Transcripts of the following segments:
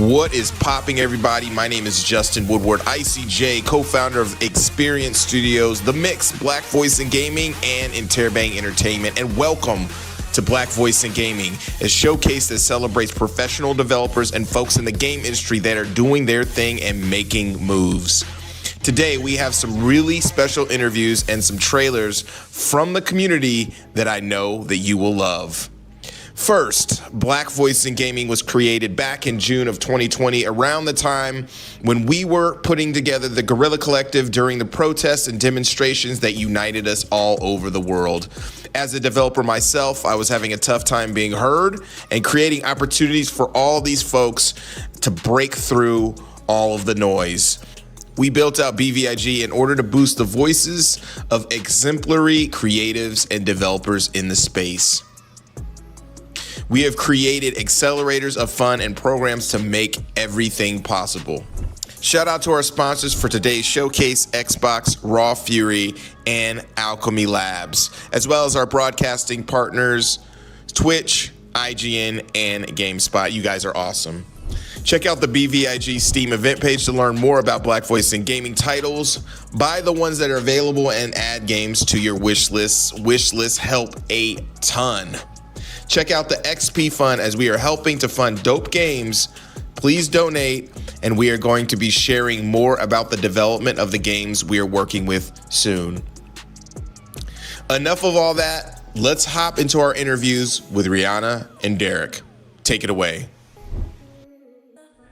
What is popping, everybody? My name is Justin Woodward, ICJ, co-founder of Experience Studios, The Mix, Black Voice in Gaming, and Interabang Entertainment. And welcome to Black Voice in Gaming, a showcase that celebrates professional developers and folks in the game industry that are doing their thing and making moves. Today, we have some really special interviews and some trailers from the community that I know that you will love. First, Black Voice in Gaming was created back in June of 2020, around the time when we were putting together the Guerrilla Collective during the protests and demonstrations that united us all over the world. As a developer myself, I was having a tough time being heard and creating opportunities for all these folks to break through all of the noise. We built out BVIG in order to boost the voices of exemplary creatives and developers in the space. We have created accelerators of fun and programs to make everything possible. Shout out to our sponsors for today's showcase, Xbox, Raw Fury, and Alchemy Labs, as well as our broadcasting partners, Twitch, IGN, and GameSpot. You guys are awesome. Check out the BVIG Steam event page to learn more about Black Voice in Gaming titles. Buy the ones that are available and add games to your wish lists. Wish lists help a ton. Check out the XP Fund as we are helping to fund dope games. Please donate, and we are going to be sharing more about the development of the games we are working with soon. Enough of all that. Let's hop into our interviews with Rihanna and Derek. Take it away.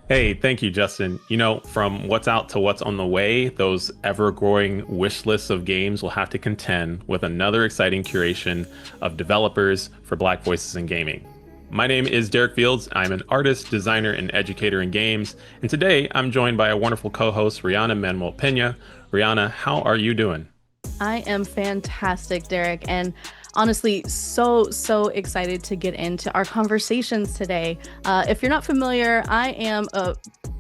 Hey, thank you, Justin. You know, from what's out to what's on the way, those ever-growing wish lists of games will have to contend with another exciting curation of developers for Black Voices in Gaming. My name is Derek Fields. I'm an artist, designer, and educator in games. And today, I'm joined by a wonderful co-host, Rihanna Manuel Pena. Rihanna, how are you doing? I am fantastic, Derek, and honestly, so excited to get into our conversations today. If you're not familiar, I am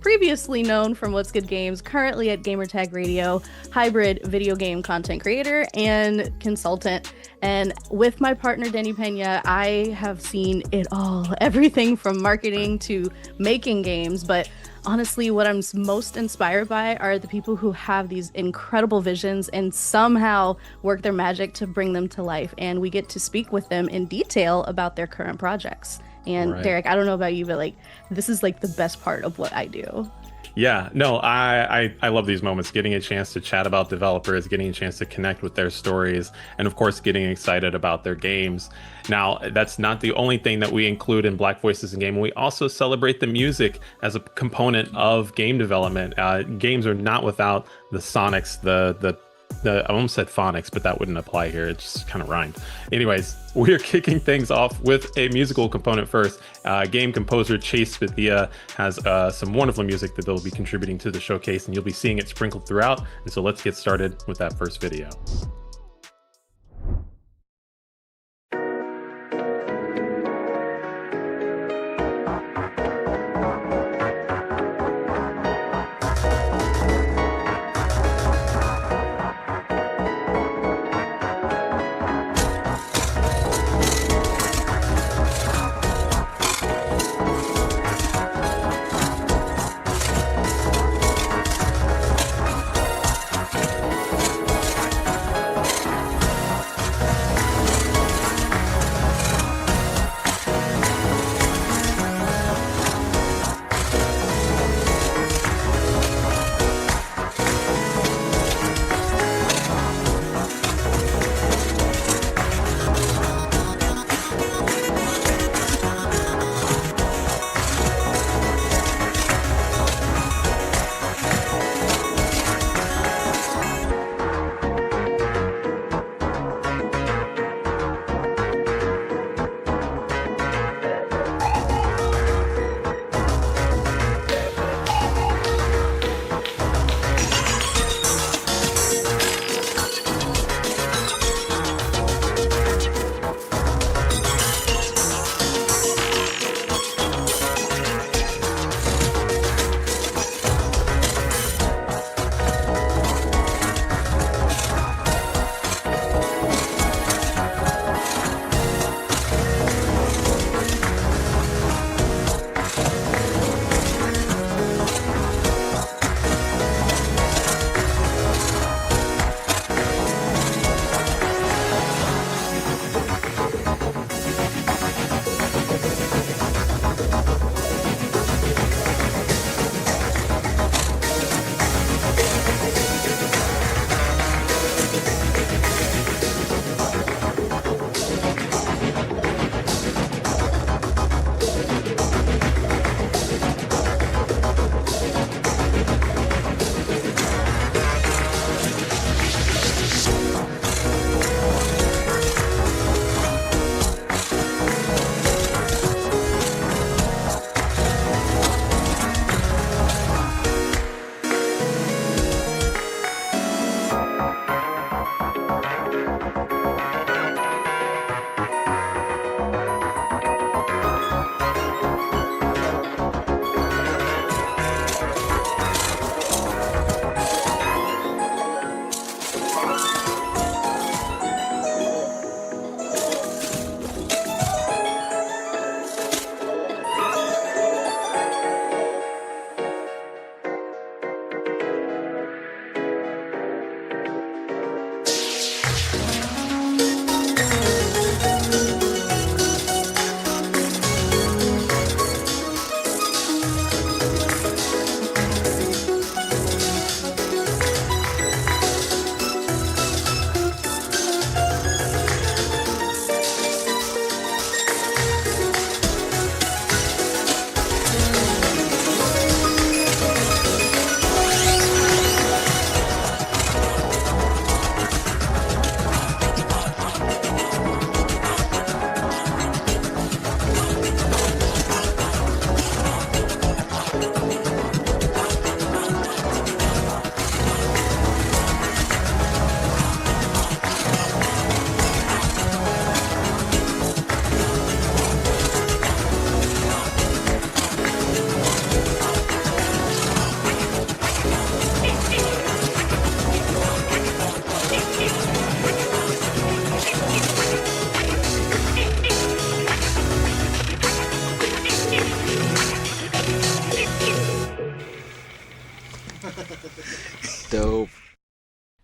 previously known from What's Good Games, currently at Gamertag Radio, hybrid video game content creator and consultant. And with my partner, Danny Pena, I have seen it all, everything from marketing to making games. But honestly, what I'm most inspired by are the people who have these incredible visions and somehow work their magic to bring them to life. And we get to speak with them in detail about their current projects. And right. Derek, I don't know about you, but this is the best part of what I do. Yeah, no, I love these moments, getting a chance to chat about developers, getting a chance to connect with their stories, and of course, getting excited about their games. Now, that's not the only thing that we include in Black Voices in Gaming. We also celebrate the music as a component of game development. Games are not without the sonics, I almost said phonics, but that wouldn't apply here. It just kind of rhymed. Anyways, we're kicking things off with a musical component first. Game composer Chase Bethia has some wonderful music that they'll be contributing to the showcase, and you'll be seeing it sprinkled throughout. And so let's get started with that first video.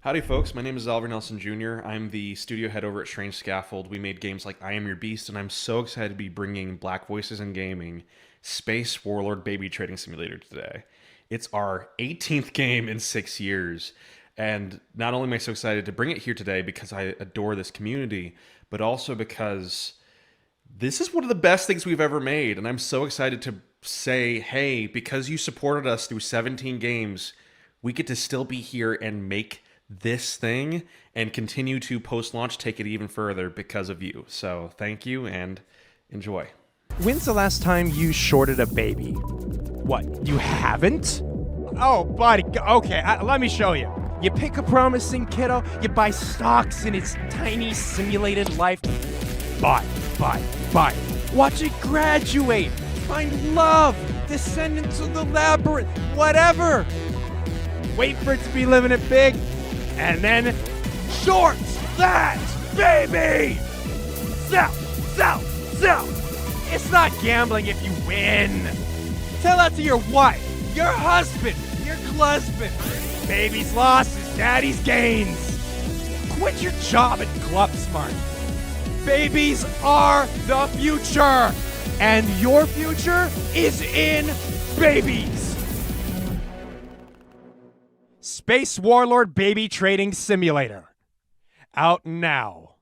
Howdy, folks. My name is Oliver Nelson Jr. I'm the studio head over at Strange Scaffold. We made games like I Am Your Beast, and I'm so excited to be bringing Black Voices in Gaming Space Warlord Baby Trading Simulator today. It's our 18th game in 6 years, and not only am I so excited to bring it here today because I adore this community, but also because this is one of the best things we've ever made, and I'm so excited to say, hey, because you supported us through 17 games, we get to still be here and make this thing and continue to post-launch take it even further because of you. So thank you and enjoy. When's the last time you shorted a baby? What, you haven't? Oh, buddy, okay, let me show you. You pick a promising kiddo, you buy stocks in its tiny simulated life. Buy. Watch it graduate, find love, descend into the labyrinth, whatever. Wait for it to be living it big, and then short that baby! Sell! It's not gambling if you win. Tell that to your wife, your husband, your husband. Baby's loss is daddy's gains. Quit your job at Club Smart. Babies are the future, and your future is in babies. Space Warlord Baby Trading Simulator. Out now.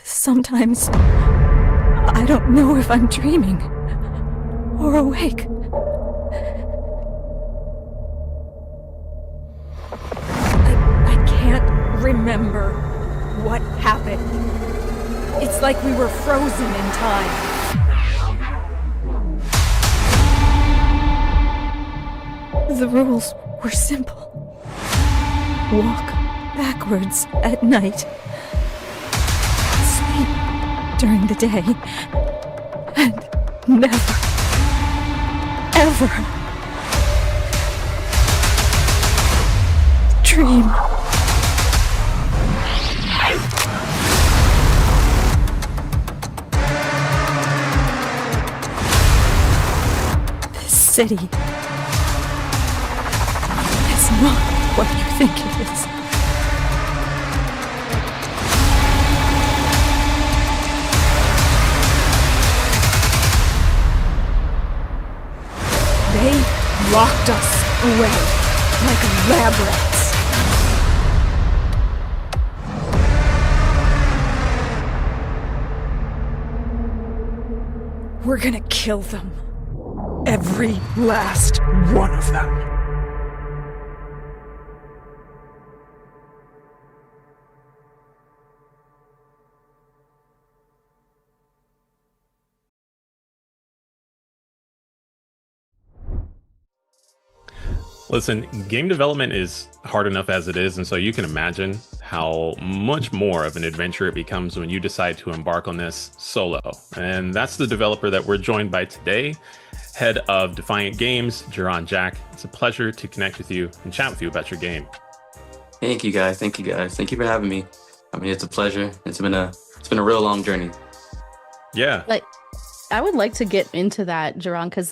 Sometimes, I don't know if I'm dreaming or awake. I can't remember what happened. It's like we were frozen in time. The rules were simple. Walk backwards at night. During the day, and never, ever dream. This city is not what you think it is. They locked us away like lab rats. We're gonna kill them. Every last one of them. Listen, game development is hard enough as it is, and so you can imagine how much more of an adventure it becomes when you decide to embark on this solo. And that's the developer that we're joined by today, head of Defiant Games, Jerron Jack. It's a pleasure to connect with you and chat with you about your game. Thank you guys. Thank you for having me. I mean, it's a pleasure. It's been a real long journey. Yeah. Like, I would like to get into that, Jerron, because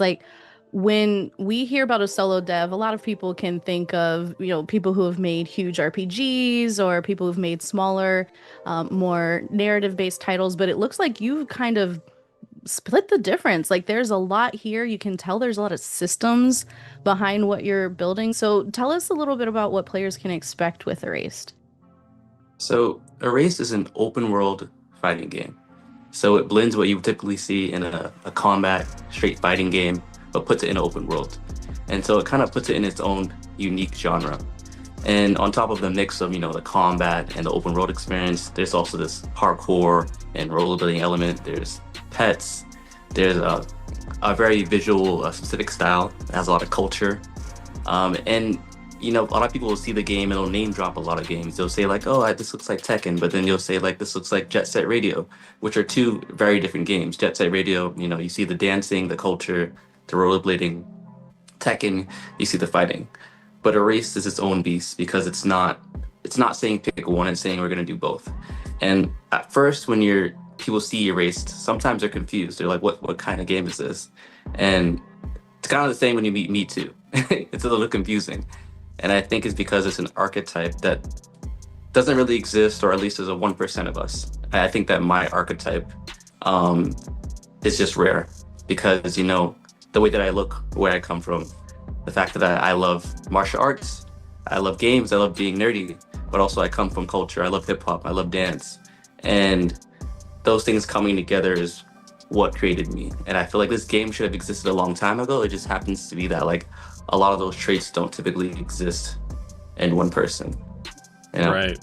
when we hear about a solo dev, a lot of people can think of, people who have made huge RPGs or people who've made smaller, more narrative-based titles, but it looks like you've kind of split the difference. Like there's a lot here. You can tell there's a lot of systems behind what you're building. So tell us a little bit about what players can expect with Erased. So Erased is an open world fighting game. So it blends what you would typically see in a combat straight fighting game, but puts it in an open world. And so it kind of puts it in its own unique genre. And on top of the mix of, the combat and the open world experience, there's also this parkour and rollerblading element. There's pets. There's a very visual, specific style that has a lot of culture. And a lot of people will see the game and it'll name drop a lot of games. They'll say like, oh, this looks like Tekken, but then you'll say like, this looks like Jet Set Radio, which are two very different games. Jet Set Radio, you see the dancing, the culture, the rollerblading. Tekken, you see the fighting. But Erased is its own beast because it's not saying pick one, it's saying we're gonna do both. And at first when people see Erased, sometimes they're confused. They're like, what kind of game is this? And it's kind of the same when you meet Me Too. It's a little confusing. And I think it's because it's an archetype that doesn't really exist, or at least there's a 1% of us. I think that my archetype is just rare because, the way that I look, where I come from, the fact that I love martial arts, I love games, I love being nerdy, but also I come from culture. I love hip hop, I love dance. And those things coming together is what created me. And I feel like this game should have existed a long time ago. It just happens to be that like a lot of those traits don't typically exist in one person. Right.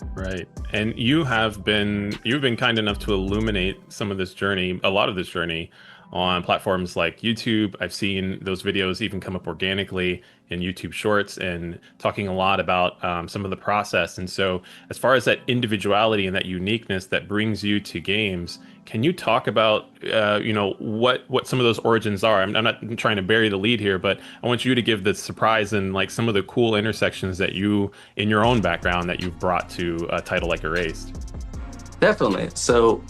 And you've been kind enough to illuminate some of this journey, a lot of this journey on platforms like YouTube. I've seen those videos even come up organically in YouTube Shorts and talking a lot about some of the process. And so as far as that individuality and that uniqueness that brings you to games, can you talk about, what some of those origins are? I'm not trying to bury the lead here, but I want you to give the surprise and like some of the cool intersections that you, in your own background, that you've brought to a title like Erased. Definitely. So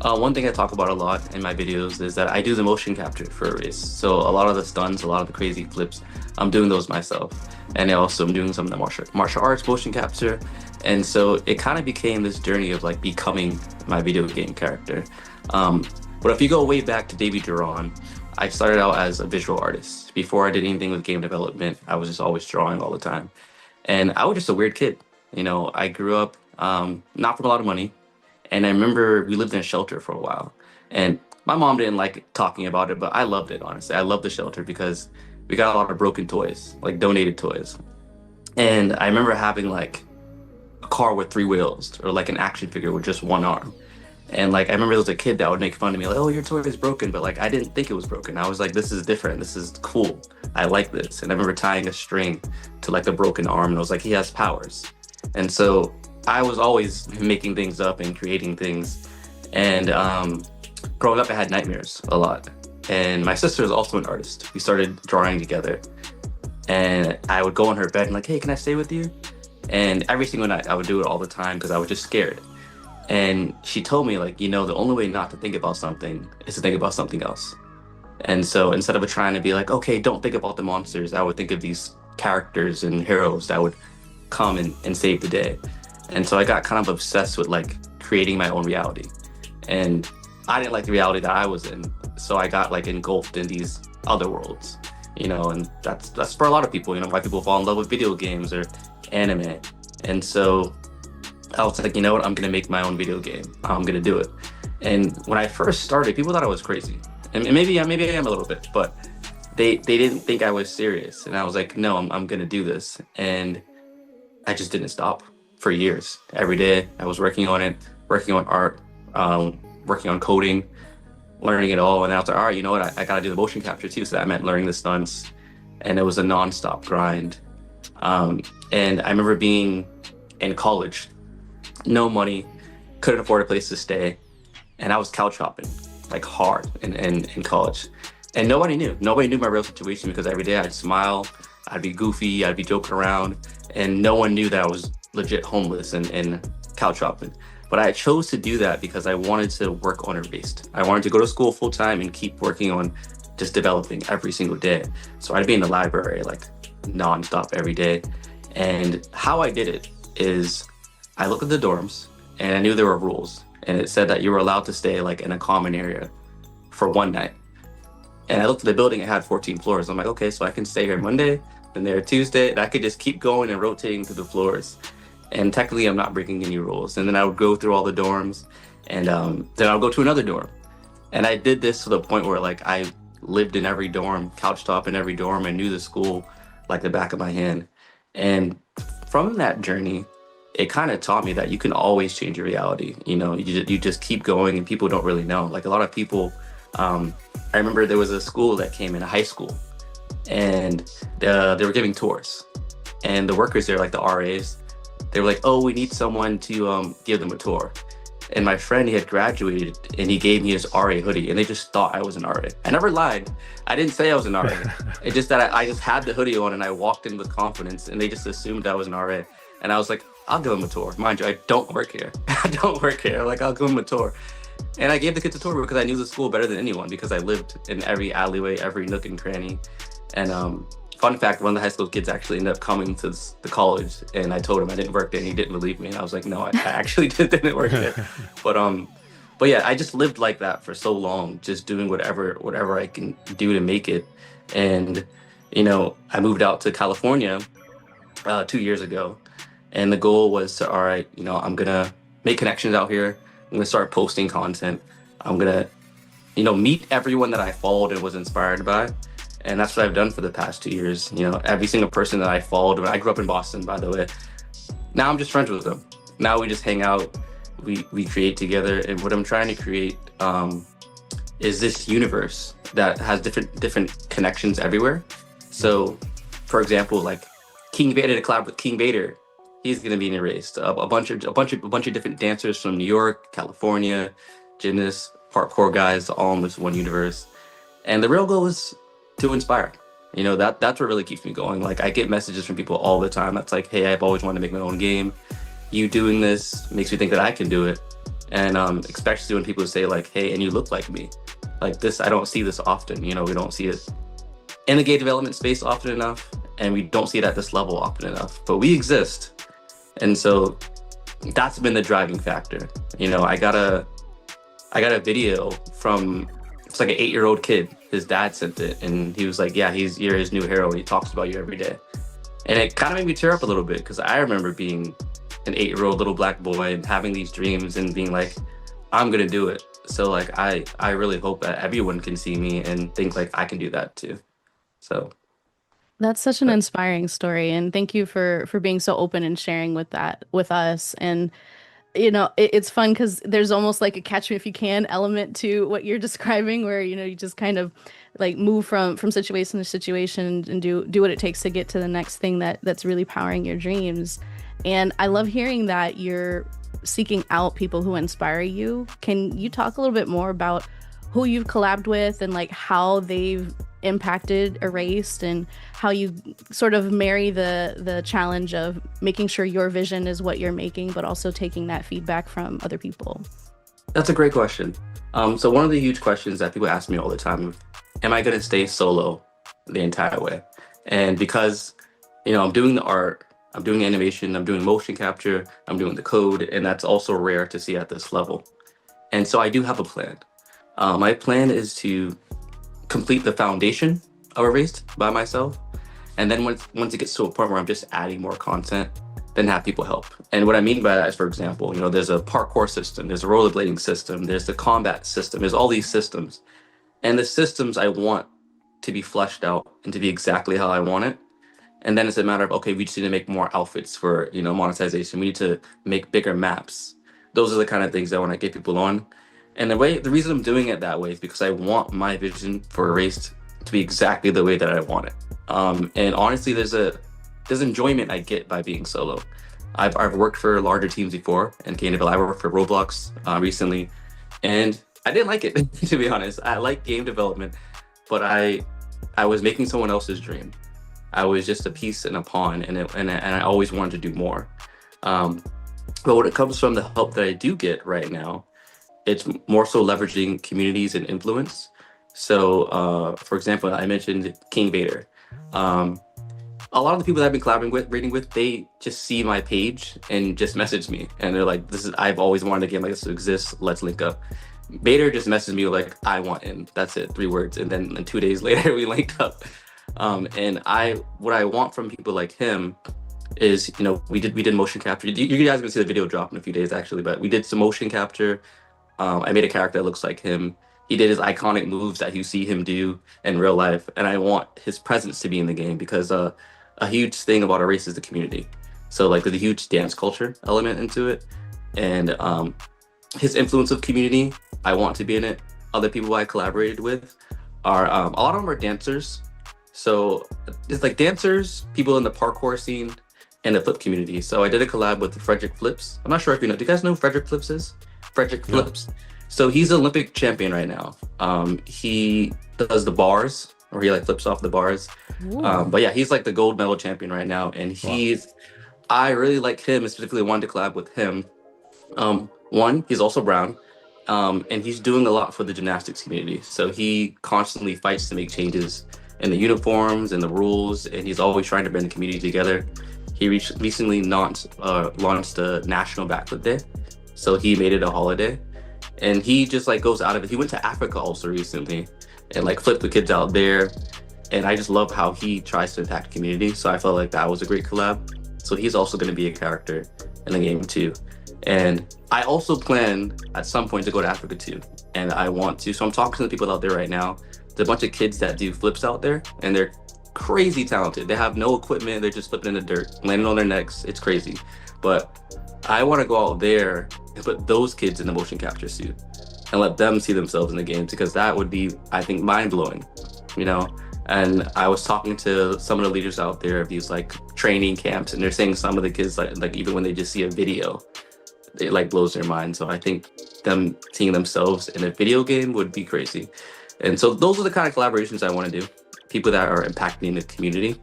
one thing I talk about a lot in my videos is that I do the motion capture for Erased. So a lot of the stunts, a lot of the crazy flips, I'm doing those myself. And I also am doing some of the martial arts motion capture. And so it kind of became this journey of like becoming my video game character. But if you go way back to Davy Duran, I started out as a visual artist. Before I did anything with game development, I was just always drawing all the time. And I was just a weird kid. I grew up not from a lot of money. And I remember we lived in a shelter for a while. And my mom didn't like talking about it, but I loved it, honestly. I loved the shelter because we got a lot of broken toys, like donated toys. And I remember having like a car with 3 wheels or like an action figure with just 1 arm. And like, I remember there was a kid that would make fun of me like, oh, your toy is broken. But like, I didn't think it was broken. I was like, this is different. This is cool. I like this. And I remember tying a string to like the broken arm and I was like, he has powers. And so I was always making things up and creating things. And growing up, I had nightmares a lot. And my sister is also an artist. We started drawing together. And I would go in her bed and like, hey, can I stay with you? And every single night I would do it all the time because I was just scared. And she told me like, the only way not to think about something is to think about something else. And so instead of trying to be like, okay, don't think about the monsters, I would think of these characters and heroes that would come and save the day. And so I got kind of obsessed with like creating my own reality. And I didn't like the reality that I was in. So I got like engulfed in these other worlds, and that's for a lot of people, why people fall in love with video games or anime. And so I was like, you know what, I'm gonna make my own video game. I'm gonna do it. And when I first started, people thought I was crazy. And maybe I am a little bit, but they didn't think I was serious. And I was like, no, I'm gonna do this. And I just didn't stop for years. Every day I was working on it, working on art, working on coding, learning it all. And I was like, all right, you know what, I gotta do the motion capture too. So that meant learning the stunts. And it was a nonstop grind. And I remember being in college, no money, couldn't afford a place to stay. And I was couch hopping like hard in college. And nobody knew my real situation because every day I'd smile, I'd be goofy, I'd be joking around. And no one knew that I was legit homeless and couch hopping. But I chose to do that because I wanted to work on Erased. I wanted to go to school full time and keep working on just developing every single day. So I'd be in the library like nonstop every day. And how I did it is I looked at the dorms and I knew there were rules. And it said that you were allowed to stay like in a common area for one night. And I looked at the building, it had 14 floors. I'm like, okay, so I can stay here Monday, then there Tuesday, and I could just keep going and rotating through the floors. And technically I'm not breaking any rules. And then I would go through all the dorms, and then I'll go to another dorm. And I did this to the point where like I lived in every dorm, couch top in every dorm, and knew the school like the back of my hand. And from that journey, it kind of taught me that you can always change your reality. You know, you just keep going, and people don't really know. Like a lot of people, I remember there was a school that came in, a high school, and they were giving tours. And the workers there, like the RAs, they were like, oh, we need someone to give them a tour. And my friend, he had graduated, and he gave me his RA hoodie, and they just thought I was an RA. I never lied. I didn't say I was an RA. It's just that I just had the hoodie on, and I walked in with confidence, and they just assumed I was an RA. And I was like, I'll give them a tour. Mind you, I don't work here. I don't work here. Like, I'll give them a tour. And I gave the kids a tour because I knew the school better than anyone, because I lived in every alleyway, every nook and cranny. And fun fact, one of the high school kids actually ended up coming to the college, and I told him I didn't work there, and he didn't believe me. And I was like, no, I actually didn't work there. But yeah, I just lived like that for so long, just doing whatever I can do to make it. And, you know, I moved out to California 2 years ago. And the goal was to, all right, you know, I'm going to make connections out here. I'm going to start posting content. I'm going to, you know, meet everyone that I followed and was inspired by. And that's what I've done for the past 2 years. You know, every single person that I followed, I grew up in Boston, by the way. Now I'm just friends with them. Now we just hang out, we create together. And what I'm trying to create is this universe that has different connections everywhere. So, for example, like King Vader, to collab with King Vader, he's gonna be erased. A bunch of different dancers from New York, California, gymnasts, parkour guys, all in this one universe. And the real goal is to inspire. You know, that's what really keeps me going. Like, I get messages from people all the time that's like, hey, I've always wanted to make my own game. You doing this makes me think that I can do it. And especially when people say like, hey, and you look like me. Like this, I don't see this often. You know, we don't see it in the game development space often enough, and we don't see it at this level often enough, but we exist. And so that's been the driving factor. You know, I got a video from, it's like an 8-year-old kid. His dad sent it, and he was like, yeah, you're his new hero, and he talks about you every day. And it kind of made me tear up a little bit, because I remember being an 8-year-old little black boy and having these dreams and being like, I'm gonna do it. So like, I really hope that everyone can see me and think like I can do that too. So That's such an inspiring story, and thank you for being so open and sharing with that with us. And you know, it's fun because there's almost like a catch me if you can element to what you're describing, where you know you just kind of like move from situation to situation and do what it takes to get to the next thing that's really powering your dreams. And I love hearing that you're seeking out people who inspire you. Can you talk a little bit more about who you've collabed with and like how they've impacted Erased, and how you sort of marry the challenge of making sure your vision is what you're making, but also taking that feedback from other people? That's a great question. So one of the huge questions that people ask me all the time, am I going to stay solo the entire way? And because, you know, I'm doing the art, I'm doing animation, I'm doing motion capture, I'm doing the code, and that's also rare to see at this level. And so I do have a plan. My plan is to complete the foundation of Erased by myself. And then once it gets to a point where I'm just adding more content, then have people help. And what I mean by that is, for example, you know, there's a parkour system, there's a rollerblading system, there's the combat system, there's all these systems. And the systems I want to be fleshed out and to be exactly how I want it. And then it's a matter of, okay, we just need to make more outfits for, you know, monetization. We need to make bigger maps. Those are the kind of things I want to get people on. And the reason I'm doing it that way is because I want my vision for Erased to be exactly the way that I want it. And honestly, there's enjoyment I get by being solo. I've worked for larger teams before, and I worked for Roblox recently, and I didn't like it, to be honest. I like game development, but I was making someone else's dream. I was just a piece and a pawn, and I always wanted to do more. But when it comes from the help that I do get right now, it's more so leveraging communities and influence. So, for example, I mentioned King Vader. Um, a lot of the people that I've been collaborating with, they just see my page and just message me, and they're like, "This is I've always wanted a game like this to exist. Let's link up." Vader just messaged me like, "I want in." That's it, 3 words, and then 2 days later we linked up. And what I want from people like him is, we did motion capture. You guys are gonna see the video drop in a few days actually, but we did some motion capture. I made a character that looks like him. He did his iconic moves that you see him do in real life, and I want his presence to be in the game because a huge thing about a race is the community. So like there's a huge dance culture element into it, and his influence of community, I want to be in it. Other people I collaborated with are a lot of them are dancers. So it's like dancers, people in the parkour scene, and the flip community. So I did a collab with Frederick Flips. I'm not sure if you know. Do you guys know who Frederick Flips is? Frederick No. Flips. So he's an Olympic champion right now. He does the bars, or he like flips off the bars. But yeah, he's like the gold medal champion right now, and I really like him, and specifically wanted to collab with him. One, he's also brown, and he's doing a lot for the gymnastics community. So he constantly fights to make changes in the uniforms and the rules, and he's always trying to bring the community together. He recently launched a national backflip day, so he made it a holiday, and he just like goes out of it. He went to Africa also recently, and like flipped the kids out there, and I just love how he tries to impact the community. So I felt like that was a great collab. So he's also going to be a character in the game too. And I also plan at some point to go to Africa too, and I want to. So I'm talking to the people out there right now. There's a bunch of kids that do flips out there, and they're crazy talented. They have no equipment. They're just flipping in the dirt, landing on their necks. It's crazy. But I want to go out there and put those kids in the motion capture suit and let them see themselves in the games, because that would be, I think, mind-blowing, And I was talking to some of the leaders out there of these like training camps, and they're saying some of the kids like even when they just see a video, it like blows their mind. So I think them seeing themselves in a video game would be crazy. And so those are the kind of collaborations I want to do. People that are impacting the community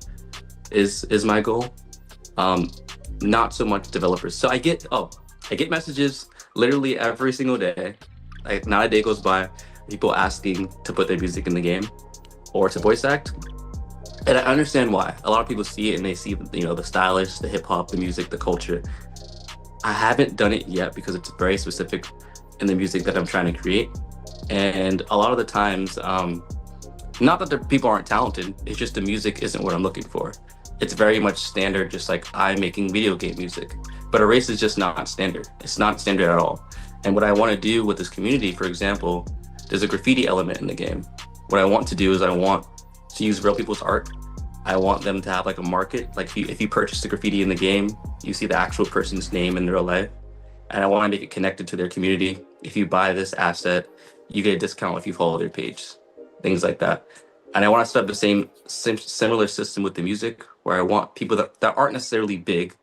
is my goal. Not so much developers. So I get messages literally every single day. Like not a day goes by, people asking to put their music in the game or to voice act. And I understand why. A lot of people see it and they see, the stylish, the hip hop, the music, the culture. I haven't done it yet because it's very specific in the music that I'm trying to create. And a lot of the times, not that the people aren't talented, it's just the music isn't what I'm looking for. It's very much standard, just like I'm making video game music. But a race is just not standard. It's not standard at all. And what I want to do with this community, for example, there's a graffiti element in the game. What I want to do is I want to use real people's art. I want them to have like a market. Like if you purchase the graffiti in the game, you see the actual person's name in real life. And I want to make it connected to their community. If you buy this asset, you get a discount if you follow their page, things like that. And I want to set up the same similar system with the music, where I want people that aren't necessarily big,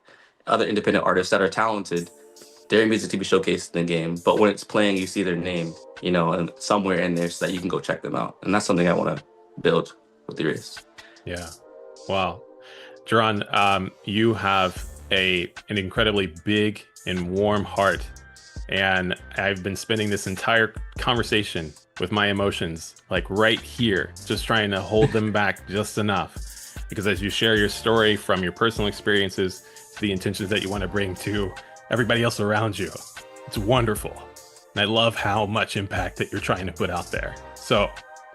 other independent artists that are talented, their music to be showcased in the game. But when it's playing, you see their name, and somewhere in there so that you can go check them out. And that's something I want to build with the race. Yeah. Wow. Jerron, you have an incredibly big and warm heart. And I've been spending this entire conversation with my emotions, like right here, just trying to hold them back just enough. Because as you share your story from your personal experiences to the intentions that you want to bring to everybody else around you, it's wonderful. And I love how much impact that you're trying to put out there. So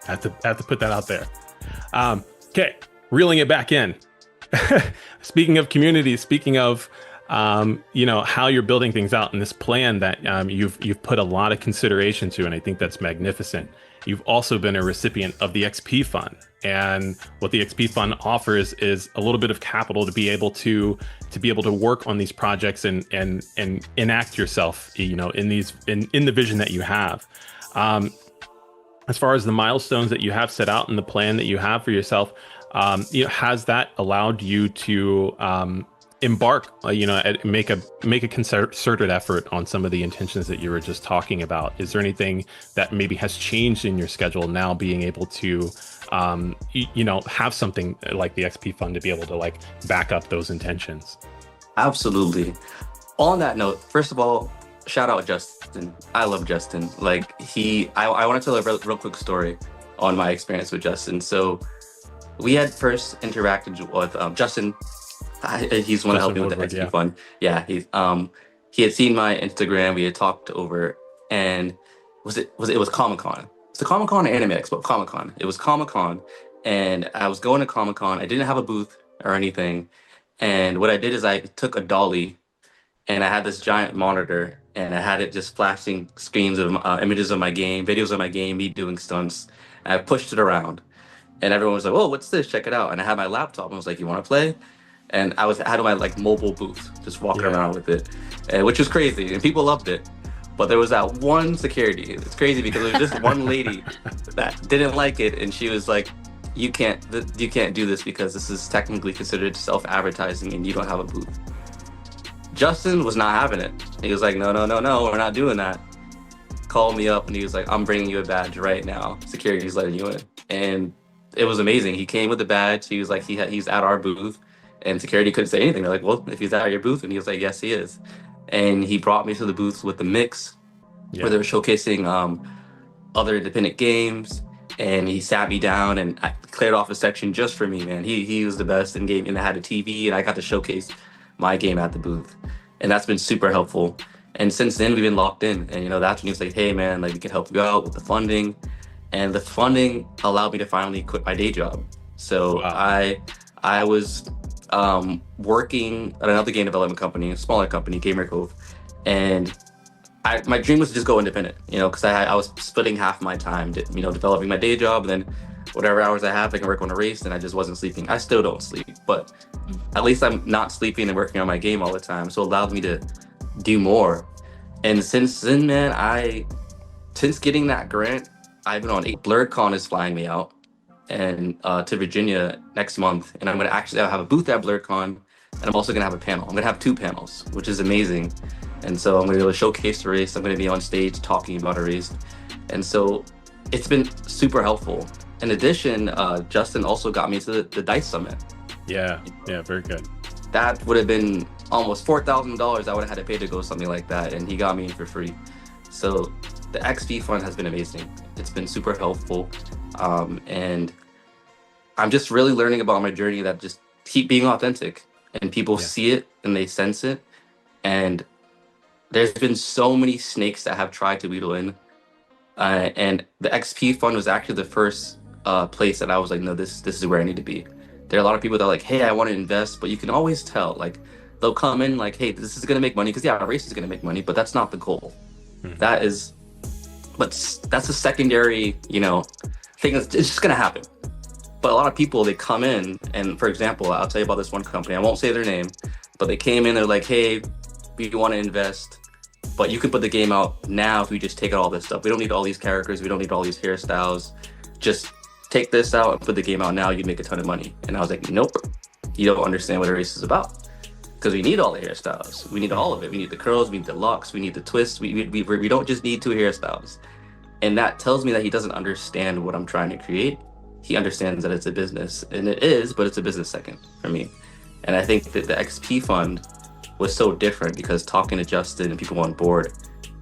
I have to put that out there. Okay, reeling it back in. Speaking of community, speaking of how you're building things out in this plan that you've put a lot of consideration to, and I think that's magnificent. You've also been a recipient of the XP Fund, and what the XP Fund offers is a little bit of capital to be able to work on these projects and enact yourself, in the vision that you have. As far as the milestones that you have set out and the plan that you have for yourself, has that allowed you to embark, make a concerted effort on some of the intentions that you were just talking about? Is there anything that maybe has changed in your schedule now, being able to, have something like the XP Fund to be able to like back up those intentions? Absolutely. On that note, first of all, shout out Justin. I love Justin. Like I want to tell a real quick story. on my experience with Justin. So we had first interacted with Justin. He's one that helped me with the XP Fund. Yeah, he had seen my Instagram. We had talked over, and it was Comic-Con. It's the Comic-Con or Anime Expo? Comic-Con. It was Comic-Con, and I was going to Comic-Con. I didn't have a booth or anything, and what I did is I took a dolly, and I had this giant monitor, and I had it just flashing screens of images of my game, videos of my game, me doing stunts. And I pushed it around, and everyone was like, "Oh, what's this? Check it out!" And I had my laptop, and I was like, "You want to play?" And I had my like mobile booth, just walking around with it, which was crazy, and people loved it. But there was that one security. It's crazy because there was just one lady that didn't like it, and she was like, "You can't do this because this is technically considered self-advertising, and you don't have a booth." Justin was not having it. He was like, "No, we're not doing that." Called me up, and he was like, "I'm bringing you a badge right now. Security's letting you in." And it was amazing. He came with the badge. He was like, he's at our booth, and security couldn't say anything. They're like, "Well, if he's at your booth," and he was like, "Yes, he is." And he brought me to the booth with the mix, where they were showcasing other independent games. And he sat me down, and I cleared off a section just for me, man. He was the best in game, and I had a TV, and I got to showcase my game at the booth, and that's been super helpful. And since then, we've been locked in, and that's when he was like, "Hey, man, like we can help you out with the funding," and the funding allowed me to finally quit my day job. So I was working at another game development company, a smaller company, Gamer Cove, and my dream was to just go independent, because I was splitting half my time, developing my day job, and then whatever hours I have, I can work on a race, and I just wasn't sleeping. I still don't sleep, but at least I'm not sleeping and working on my game all the time, so it allowed me to do more. And since then, man, since getting that grant, I've been on BlurredCon is flying me out and to Virginia next month, and I'm going to actually have a booth at BlurredCon, and I'm also going to have a panel. I'm going to have 2 panels, which is amazing. And so I'm going to be able to showcase the race. I'm going to be on stage talking about a race. And so it's been super helpful. In addition, Justin also got me to the DICE Summit. Yeah, very good. That would have been almost $4,000 I would have had to pay to go something like that, and he got me in for free. So the XP Fund has been amazing. It's been super helpful. And I'm just really learning about my journey that just keep being authentic, and people see it and they sense it. And there's been so many snakes that have tried to wheedle in. And the XP Fund was actually the first place that I was like, no, this is where I need to be. There are a lot of people that are like, hey, I want to invest, but you can always tell, like, they'll come in like, hey, this is going to make money, because a race is going to make money, but that's not the goal. That's a secondary, thing. It's just going to happen. But a lot of people, they come in, and for example, I'll tell you about this one company. I won't say their name, but they came in, they're like, hey, we want to invest, but you can put the game out now if we just take out all this stuff. We don't need all these characters. We don't need all these hairstyles. Just take this out and put the game out now. You'd make a ton of money. And I was like, nope, you don't understand what a race is about. Because we need all the hairstyles. We need all of it. We need the curls, we need the locks, we need the twists. We don't just need 2 hairstyles. And that tells me that he doesn't understand what I'm trying to create. He understands that it's a business, and it is, but it's a business second for me. And I think that the XP Fund was so different because talking to Justin and people on board,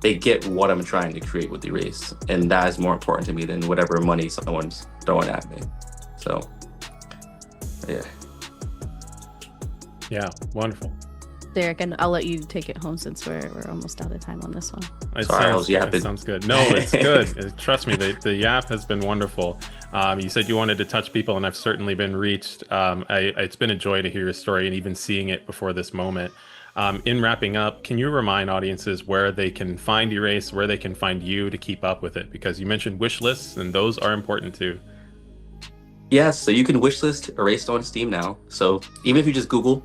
they get what I'm trying to create with the race. And that is more important to me than whatever money someone's throwing at me. So, yeah. Yeah, wonderful. Derek, and I'll let you take it home since we're almost out of time on this one. It sounds good. No, it's good. Trust me, the yap has been wonderful. You said you wanted to touch people, and I've certainly been reached. It's been a joy to hear your story and even seeing it before this moment. In wrapping up, can you remind audiences where they can find Erase, where they can find you to keep up with it? Because you mentioned wish lists, and those are important too. Yes, so you can wishlist Erased on Steam now. So even if you just Google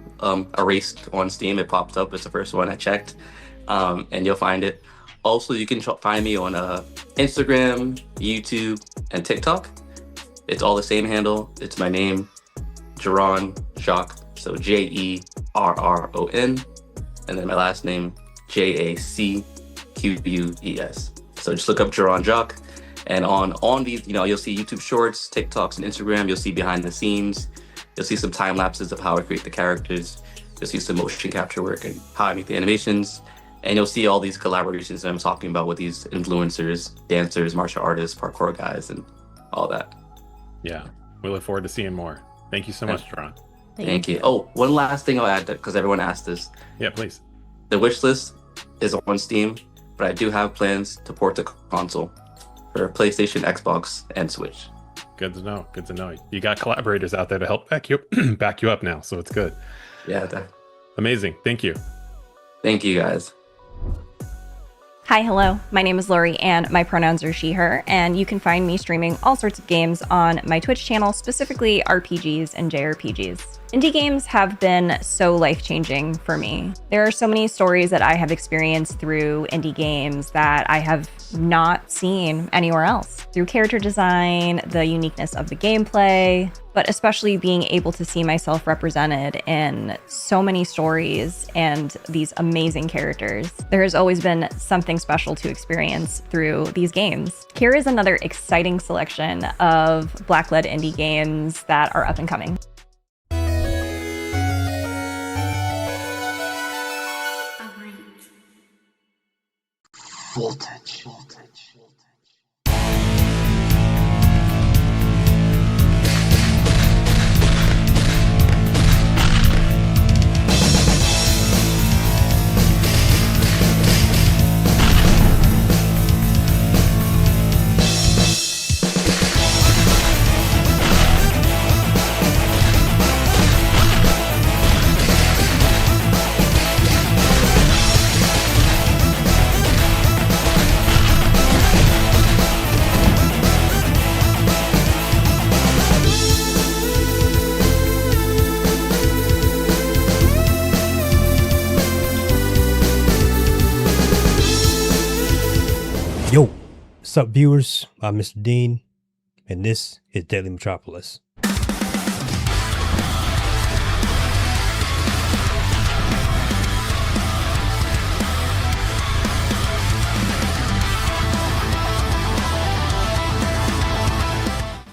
Erased on Steam, it pops up. It's the first one I checked, and you'll find it. Also, you can find me on Instagram, YouTube, and TikTok. It's all the same handle. It's my name, Jerron Jacques. So Jerron, and then my last name, Jacques. So just look up Jerron Jacques. And on these, you'll see YouTube Shorts, TikToks, and Instagram. You'll see behind the scenes. You'll see some time lapses of how I create the characters. You'll see some motion capture work and how I make the animations. And you'll see all these collaborations that I'm talking about with these influencers, dancers, martial artists, parkour guys, and all that. Yeah, we look forward to seeing more. Thank you so much, Tron. Thank you. Oh, one last thing I'll add, because everyone asked this. Yeah, please. The wish list is on Steam, but I do have plans to port to console for PlayStation, Xbox, and Switch. Good to know. Good to know. You got collaborators out there to help back you back you up now, so it's good. Yeah. Amazing. Thank you. Thank you, guys. Hi, hello. My name is Lori, and my pronouns are she, her, and you can find me streaming all sorts of games on my Twitch channel, specifically RPGs and JRPGs. Indie games have been so life-changing for me. There are so many stories that I have experienced through indie games that I have not seen anywhere else. Through character design, the uniqueness of the gameplay, but especially being able to see myself represented in so many stories and these amazing characters. There has always been something special to experience through these games. Here is another exciting selection of Black-led indie games that are up and coming. Voltage. Yo, what's up, viewers? I'm Mr. Dean, and this is Deadly Metropolis.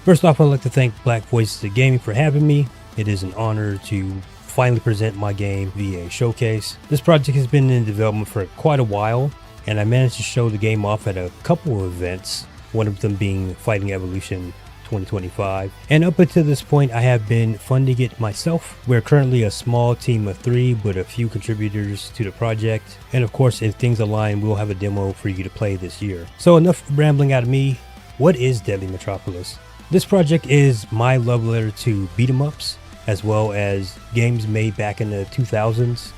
First off, I'd like to thank Black Voices of Gaming for having me. It is an honor to finally present my game via a showcase. This project has been in development for quite a while, and I managed to show the game off at a couple of events, one of them being Fighting Evolution 2025. And up until this point, I have been funding it myself. We're currently a small team of 3 with a few contributors to the project. And of course, if things align, we'll have a demo for you to play this year. So enough rambling out of me. What is Deadly Metropolis? This project is my love letter to beat 'em ups, as well as games made back in the 2000s.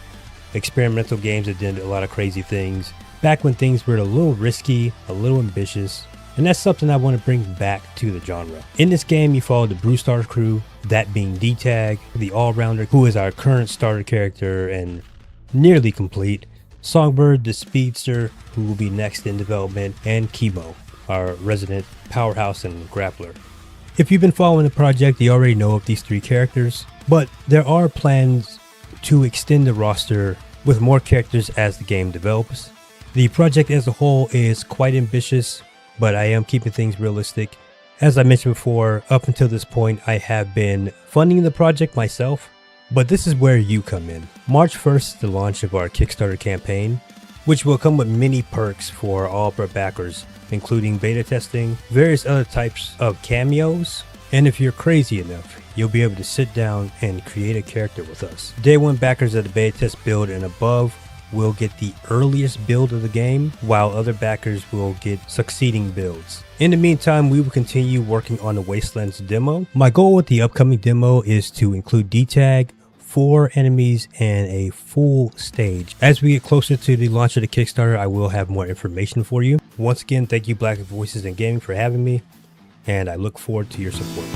Experimental games that did a lot of crazy things, back when things were a little risky, a little ambitious, and that's something I want to bring back to the genre. In this game, you follow the Brewstar crew, that being D-Tag, the all-rounder, who is our current starter character and nearly complete, Songbird, the speedster, who will be next in development, and Kibo, our resident powerhouse and grappler. If you've been following the project, you already know of these 3 characters, but there are plans to extend the roster with more characters as the game develops. The project as a whole is quite ambitious, but I am keeping things realistic. As I mentioned before, up until this point, I have been funding the project myself, but this is where you come in. March 1st is the launch of our Kickstarter campaign, which will come with many perks for all of our backers, including beta testing, various other types of cameos, and if you're crazy enough, you'll be able to sit down and create a character with us. Day 1 backers of the beta test build and above will get the earliest build of the game, while other backers will get succeeding builds. In the meantime, we will continue working on the Wastelands demo. My goal with the upcoming demo is to include D-Tag, 4 enemies, and a full stage. As we get closer to the launch of the Kickstarter, I will have more information for you. Once again, thank you Black Voices in Gaming for having me, and I look forward to your support.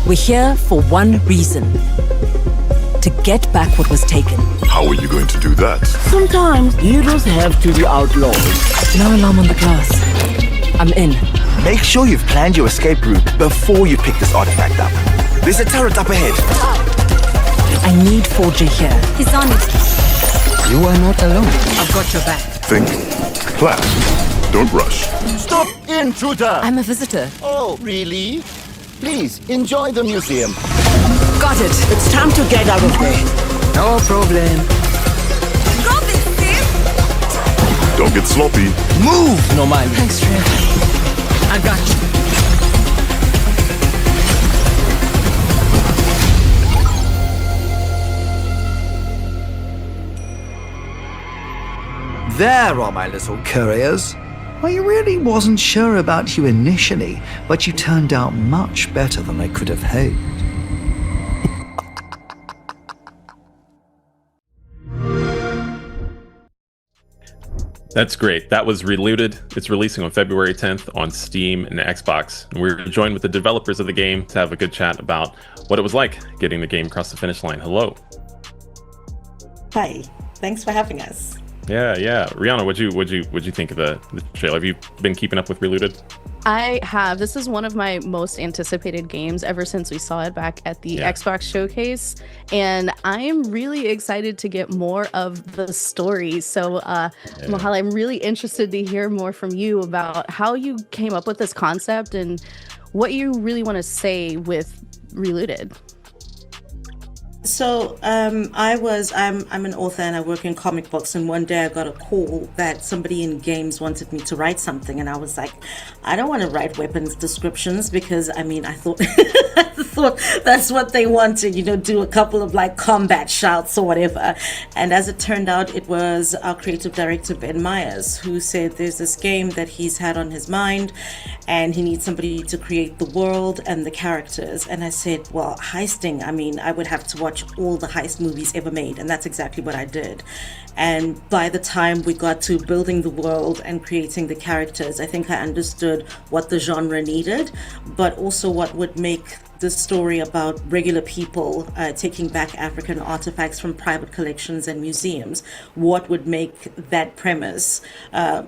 We're here for one reason. To get back what was taken. How are you going to do that? Sometimes heroes have to be outlawed. No alarm on the glass. I'm in. Make sure you've planned your escape route before you pick this artifact up. There's a turret up ahead. I need Forger here. He's on it. You are not alone. I've got your back. Think. Plan. Don't rush. Stop, intruder! I'm a visitor. Oh, really? Please, enjoy the museum. Got it. It's time to get out of there. No problem. Got this, Steve! Don't get sloppy. Move, Norman. Thanks, Trev. I got you. There are my little couriers. I really wasn't sure about you initially, but you turned out much better than I could have hoped. That's great. That was Relooted. It's releasing on February 10th on Steam and Xbox. And we're joined with the developers of the game to have a good chat about what it was like getting the game across the finish line. Hello. Hi. Thanks for having us. Yeah. Rihanna, what'd you think of the trailer? Have you been keeping up with Relooted? I have. This is one of my most anticipated games ever since we saw it back at the Xbox showcase. And I am really excited to get more of the story. So, Mahal, I'm really interested to hear more from you about how you came up with this concept and what you really want to say with Relooted. So I'm an author and I work in comic books, and one day I got a call that somebody in games wanted me to write something, and I was like, I don't want to write weapons descriptions because I thought I thought that's what they wanted, do a couple of like combat shouts or whatever. And as it turned out, it was our creative director Ben Myers who said there's this game that he's had on his mind and he needs somebody to create the world and the characters. And I said, well, heisting, I would have to watch all the heist movies ever made, and that's exactly what I did. And by the time we got to building the world and creating the characters, I think I understood what the genre needed, but also what would make the story about regular people taking back African artifacts from private collections and museums, what would make that premise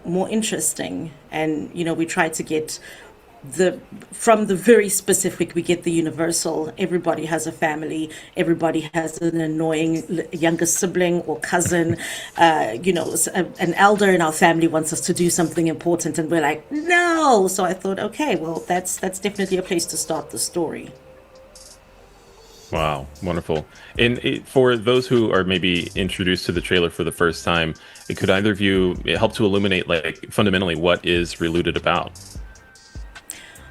more interesting. And we tried to get from the very specific, we get the universal. Everybody has a family. Everybody has an annoying younger sibling or cousin. An elder in our family wants us to do something important, and we're like, no. So I thought, okay, well, that's definitely a place to start the story. Wow, wonderful. And for those who are maybe introduced to the trailer for the first time, could either of you help to illuminate, like, fundamentally what is Relooted about?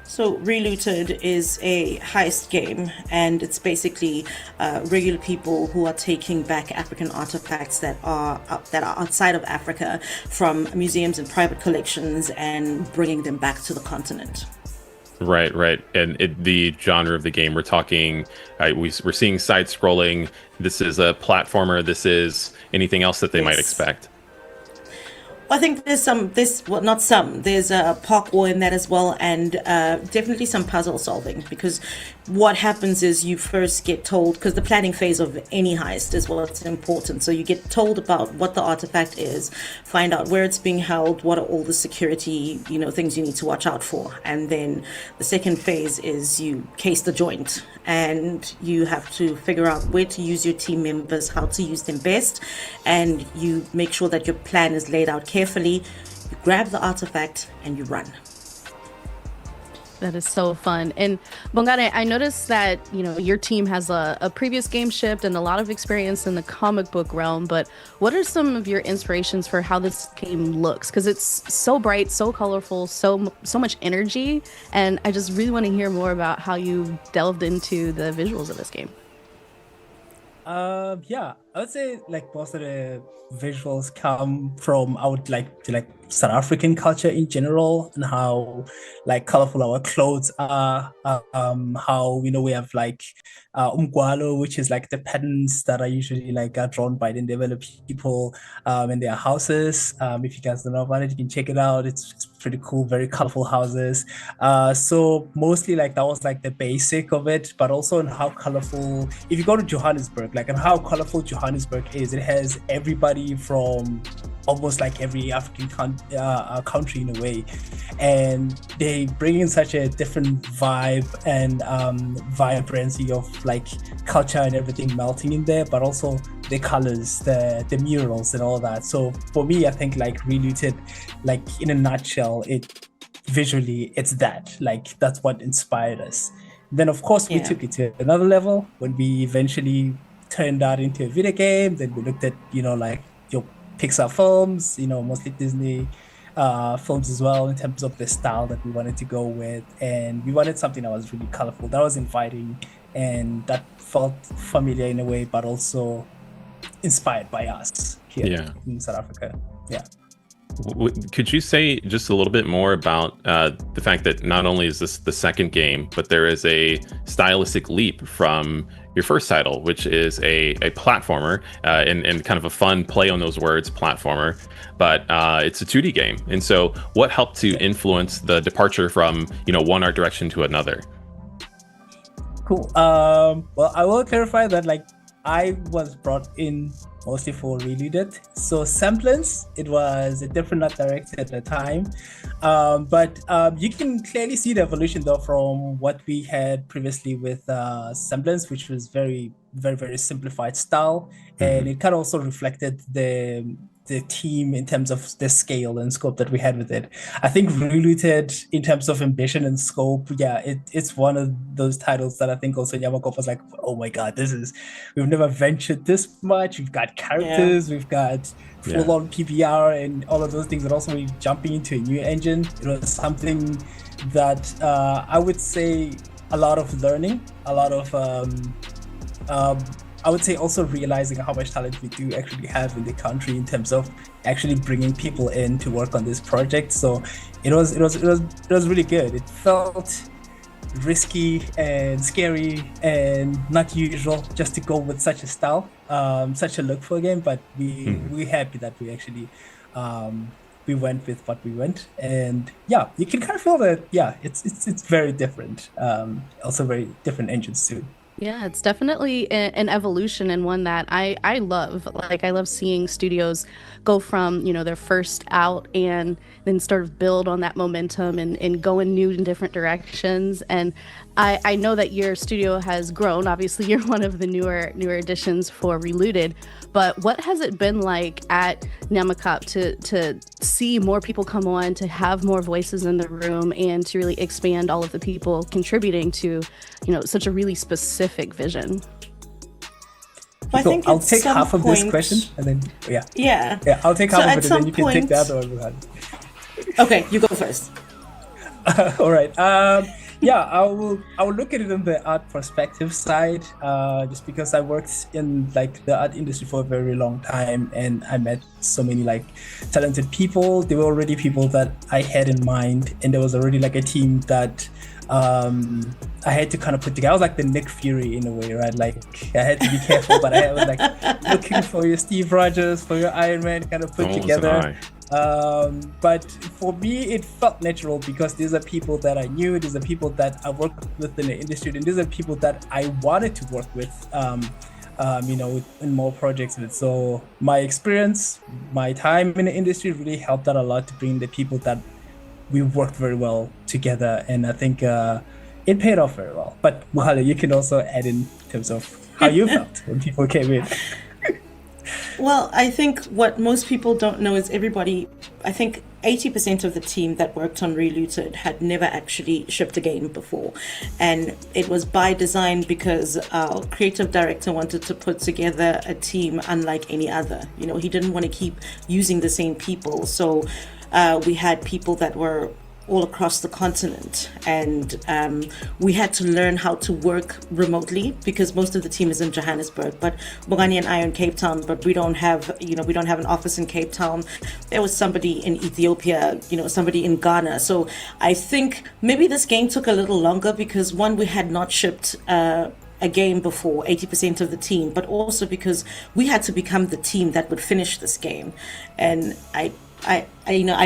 So Relooted is a heist game, and it's basically regular people who are taking back African artifacts that are outside of Africa from museums and private collections and bringing them back to the continent. Right. And the genre of the game, we're talking, we're seeing side-scrolling. This is a platformer. This is anything else that they might expect. I think there's a parkour in that as well, and definitely some puzzle solving, because what happens is you first get told, because the planning phase of any heist is what's important. So you get told about what the artifact is, find out where it's being held, what are all the security, things you need to watch out for. And then the second phase is you case the joint, and you have to figure out where to use your team members, how to use them best, and you make sure that your plan is laid out carefully. You grab the artifact and you run. That is so fun. And Bongane, I noticed that, your team has a previous game shipped and a lot of experience in the comic book realm, but what are some of your inspirations for how this game looks? Because it's so bright, so colorful, so much energy, and I just really want to hear more about how you delved into the visuals of this game. I would say like most of the visuals come from, I would like to South African culture in general, and how like colorful our clothes are. How we have like umgwalo, which is like the patterns that are usually like are drawn by the Ndebele people in their houses. If you guys don't know about it, you can check it out. It's pretty cool, very colorful houses. So mostly like that was like the basic of it, but also in how colorful. If you go to Johannesburg, like and how colorful Johannesburg is, it has everybody from almost like every African country in a way, and they bring in such a different vibe and vibrancy of like culture and everything melting in there, but also the colors, the murals and all that. So for me, I think like Reluted, like in a nutshell, it visually it's that, like that's what inspired us. Then of course we took it to another level when we eventually turned that into a video game. Then we looked at like your Pixar films, mostly Disney films as well, in terms of the style that we wanted to go with. And we wanted something that was really colorful, that was inviting, and that felt familiar in a way, but also inspired by us here in South Africa. Yeah. Could you say just a little bit more about the fact that not only is this the second game, but there is a stylistic leap from your first title, which is a platformer and kind of a fun play on those words, platformer, but it's a 2D game. And so what helped to influence the departure from, one art direction to another? Cool. Well, I will clarify that like I was brought in mostly for Reloaded. So Semblance, it was a different art director at the time. But you can clearly see the evolution though from what we had previously with Semblance, which was very, very, very simplified style. And it kind of also reflected the team in terms of the scale and scope that we had with it. I think Reloaded in terms of ambition and scope, it's one of those titles that I think also Yamakop was like, oh my God, we've never ventured this much. We've got characters, we've got full-on PBR and all of those things, and also we're jumping into a new engine. It was something that I would say a lot of learning, a lot of I would say also realizing how much talent we do actually have in the country in terms of actually bringing people in to work on this project. So it was really good. It felt risky and scary and not usual just to go with such a style, such a look for a game. But we're happy that we actually we went with what we went, and you can kind of feel that it's very different. Also very different engines too. Yeah, it's definitely an evolution, and one that I love. Like, I love seeing studios go from, their first out and then sort of build on that momentum and go in new and different directions. And I know that your studio has grown. Obviously, you're one of the newer additions for Reloaded. But what has it been like at Nyamakop to see more people come on, to have more voices in the room, and to really expand all of the people contributing to, such a really specific vision? I think I'll take half of this question and then I'll take half of it and then you can take the other one. Okay, you go first. All right. I will look at it on the art perspective side, just because I worked in like the art industry for a very long time, and I met so many like talented people. There were already people that I had in mind, and there was already like a team that I had to kind of put together. I was like the Nick Fury in a way, right? Like I had to be careful, but I was like looking for your Steve Rogers, for your Iron Man, kind of put together. But for me, it felt natural because these are people that I knew, these are people that I worked with in the industry, and these are people that I wanted to work with, in more projects with. So my experience, my time in the industry really helped out a lot to bring the people that we worked very well together, and I think it paid off very well. But Muhale, you can also add in terms of how you felt when people came in. Well, I think what most people don't know is I think 80% of the team that worked on Reloaded had never actually shipped a game before. And it was by design because our creative director wanted to put together a team unlike any other. He didn't want to keep using the same people. So we had people that were all across the continent, and we had to learn how to work remotely because most of the team is in Johannesburg, but Bongani and I are in Cape Town, but we don't have an office in Cape Town. There was somebody in Ethiopia, somebody in Ghana. So I think maybe this game took a little longer because one, we had not shipped a game before 80% of the team, but also because we had to become the team that would finish this game. And I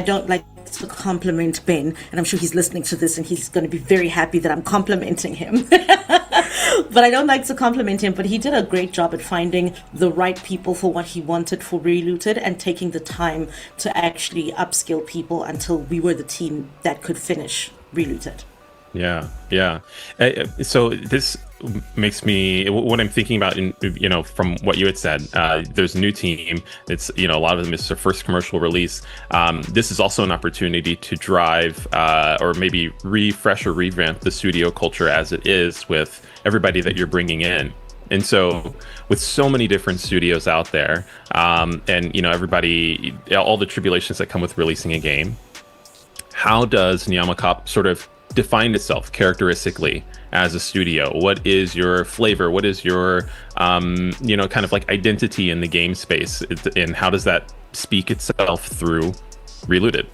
don't like to compliment Ben, and I'm sure he's listening to this and he's going to be very happy that I'm complimenting him. But I don't like to compliment him, but he did a great job at finding the right people for what he wanted for Relooted and taking the time to actually upskill people until we were the team that could finish Relooted. Yeah. So this makes me, what I'm thinking about, from what you had said, there's a new team. It's, a lot of them, it's their first commercial release. This is also an opportunity to drive or maybe refresh or revamp the studio culture as it is with everybody that you're bringing in. And so with so many different studios out there, and, everybody, all the tribulations that come with releasing a game, how does Nyamakop sort of define itself characteristically as a studio? What is your flavor? What is your kind of like identity in the game space, and how does that speak itself through Relooted?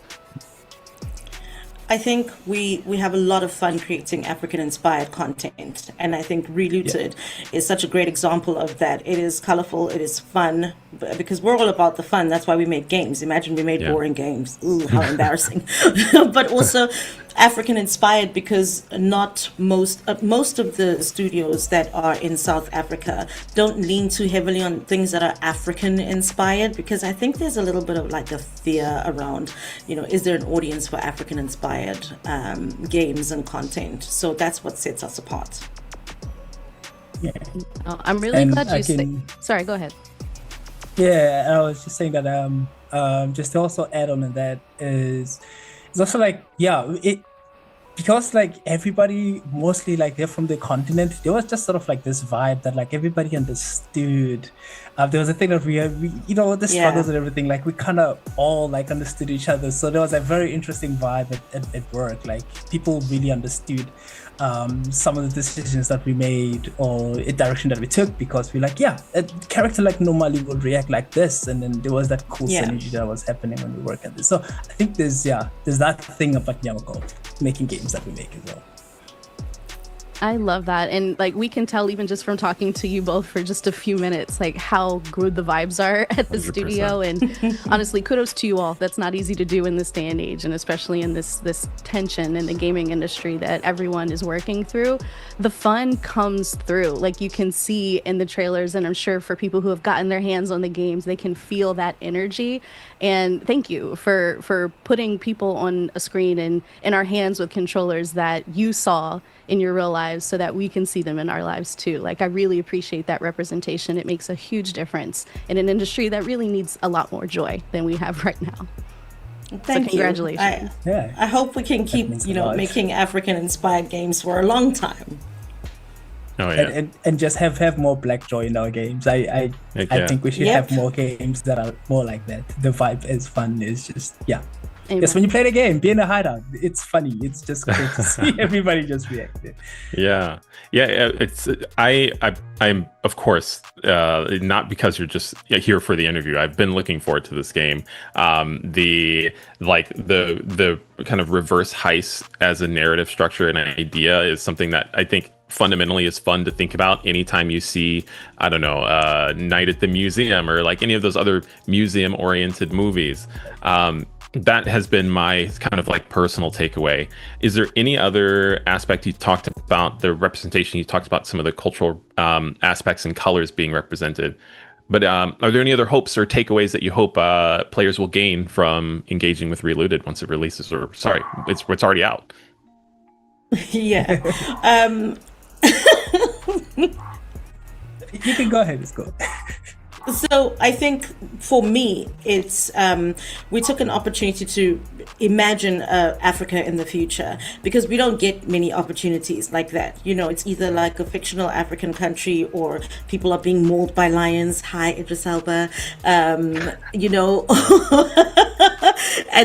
I think we have a lot of fun creating African-inspired content, and I think Relooted is such a great example of that. It is colorful, it is fun, because we're all about the fun. That's why we made games. Imagine we made boring games. Ooh, how embarrassing. But also African-inspired because not most of the studios that are in South Africa don't lean too heavily on things that are African-inspired, because I think there's a little bit of like a fear around, is there an audience for African-inspired games and content? So that's what sets us apart. Yeah. I'm really glad you said. Sorry, go ahead. Yeah, I was just saying that just to also add on to that is it's also like, because like everybody mostly like they're from the continent, there was just sort of like this vibe that like everybody understood. There was a thing that we the struggles and everything, like we kind of all like understood each other. So there was a very interesting vibe at work. Like people really understood some of the decisions that we made or a direction that we took, because we're like, a character like normally would react like this, and then there was that cool synergy that was happening when we work at this. So I think there's that thing about Nyamakop making games that we make as well. I love that. And like we can tell even just from talking to you both for just a few minutes, like how good the vibes are at the 100%. Studio. And honestly, kudos to you all. That's not easy to do in this day and age, and especially in this tension in the gaming industry that everyone is working through. The fun comes through. Like you can see in the trailers, and I'm sure for people who have gotten their hands on the games, they can feel that energy. And thank you for putting people on a screen and in our hands with controllers that you saw in your real lives so that we can see them in our lives too. Like I really appreciate that representation. It makes a huge difference in an industry that really needs a lot more joy than we have right now. Thank you. Congratulations. I hope we can keep, making African-inspired games for a long time. Oh yeah, and just have more black joy in our games. I think we should have more games that are more like that. The vibe is fun. It's just Amen. Yes, when you play the game, be in a hideout. It's funny. It's just great to see everybody just react. Yeah. It's I'm of course not because you're just here for the interview. I've been looking forward to this game. The kind of reverse heist as a narrative structure and an idea is something that I think fundamentally is fun to think about anytime you see, I don't know, Night at the Museum or like any of those other museum-oriented movies. That has been my kind of like personal takeaway. Is there any other aspect you talked about, the representation, you talked about some of the cultural aspects and colors being represented, but are there any other hopes or takeaways that you hope players will gain from engaging with Relooted once it releases, or sorry, it's already out? Yeah. You can go ahead, let's go. So I think for me, it's we took an opportunity to imagine Africa in the future, because we don't get many opportunities like that. It's either like a fictional African country or people are being mauled by lions. Hi, Idris Elba. And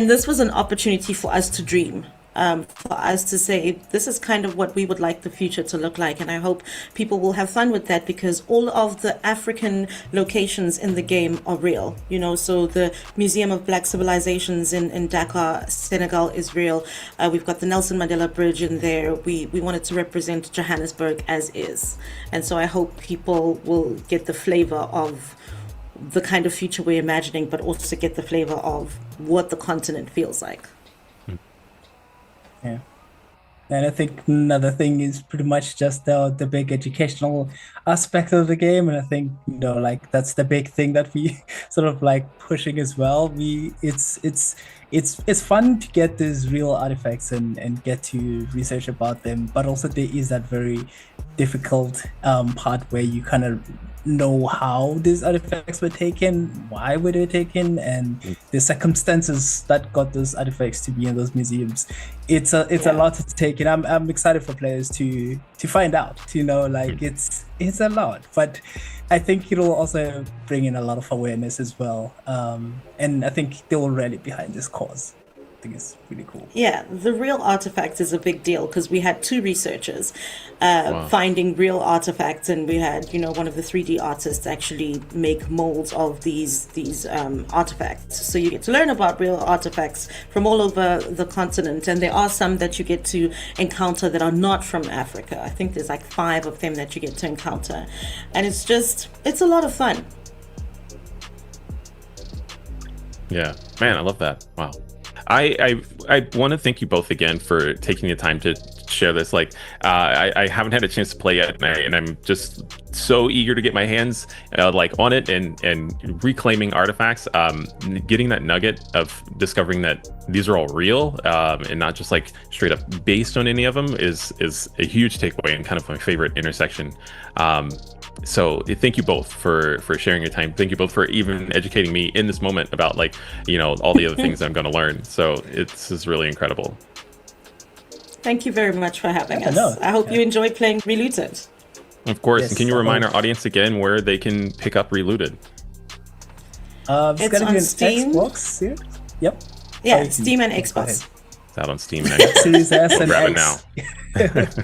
this was an opportunity for us to dream. for us to say this is kind of what we would like the future to look like. And I hope people will have fun with that, because all of the African locations in the game are real. So the Museum of Black Civilizations in Dakar, Senegal is real. We've got the Nelson Mandela Bridge in there. We wanted to represent Johannesburg as is. And so I hope people will get the flavor of the kind of future we're imagining, but also get the flavor of what the continent feels like. Yeah. And I think another thing is pretty much just the big educational aspect of the game. And I think, that's the big thing that we sort of like pushing as well. It's fun to get these real artifacts and get to research about them, but also there is that very difficult part where you kind of know how these artifacts were taken, why were they taken, and the circumstances that got those artifacts to be in those museums. It's a lot to take, and I'm excited for players to find out. It's a lot, but I think it'll also bring in a lot of awareness as well. And I think they will rally behind this cause. I think it's really cool. Yeah, the real artifacts is a big deal, because we had 2 researchers finding real artifacts, and we had one of the 3D artists actually make molds of these artifacts. So you get to learn about real artifacts from all over the continent, and there are some that you get to encounter that are not from Africa. I think there's like 5 of them that you get to encounter, and it's a lot of fun. Yeah, man, I love that. Wow. I want to thank you both again for taking the time to share this. I haven't had a chance to play yet, and I'm just so eager to get my hands on it and reclaiming artifacts. Getting that nugget of discovering that these are all real and not just straight up based on any of them is a huge takeaway and kind of my favorite intersection. So thank you both for sharing your time. Thank you both for even educating me in this moment about all the other things I'm going to learn. So this is really incredible. Thank you very much for having us. I hope you enjoy playing Relooted. Of course. And can you remind our audience again where they can pick up Relooted? It's on Steam. Xbox, yeah? Yep. Yeah, Steam and Xbox. It's out on Steam and Xbox. Series S and Grab X. it now.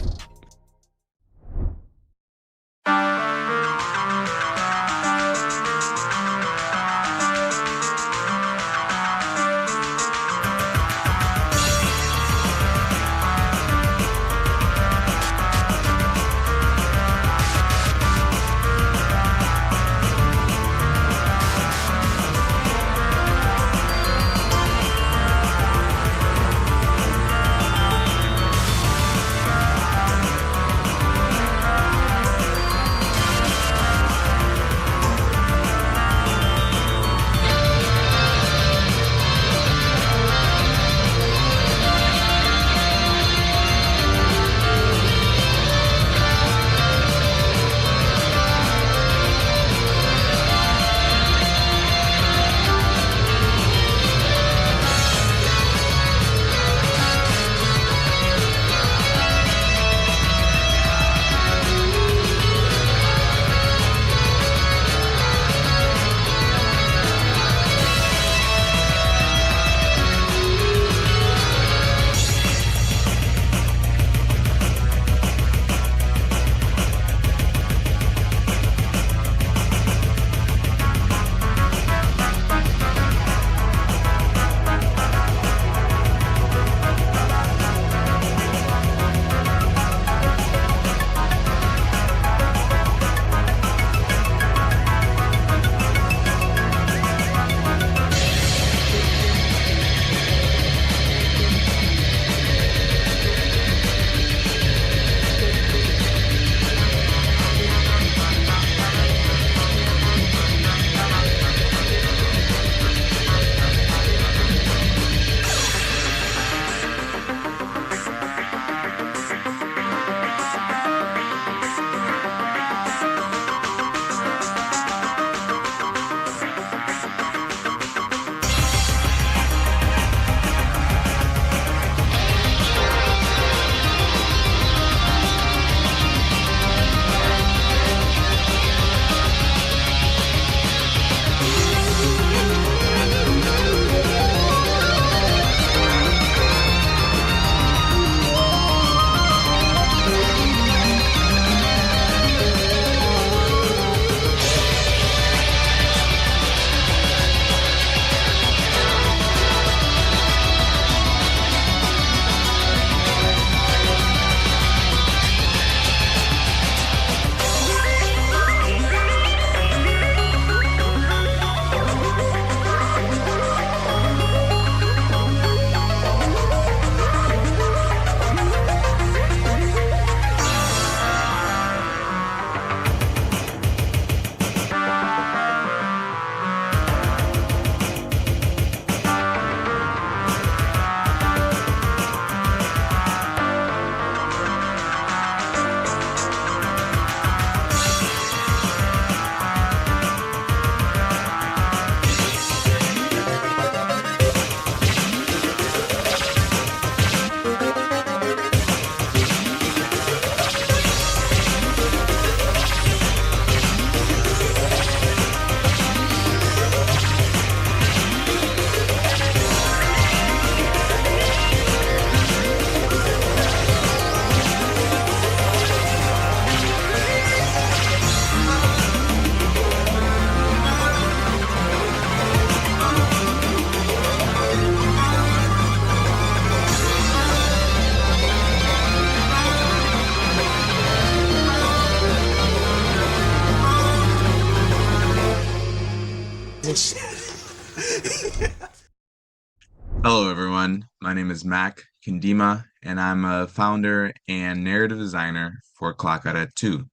Hello, everyone. My name is Mac Kindima, and I'm a founder and narrative designer for Klakara 2.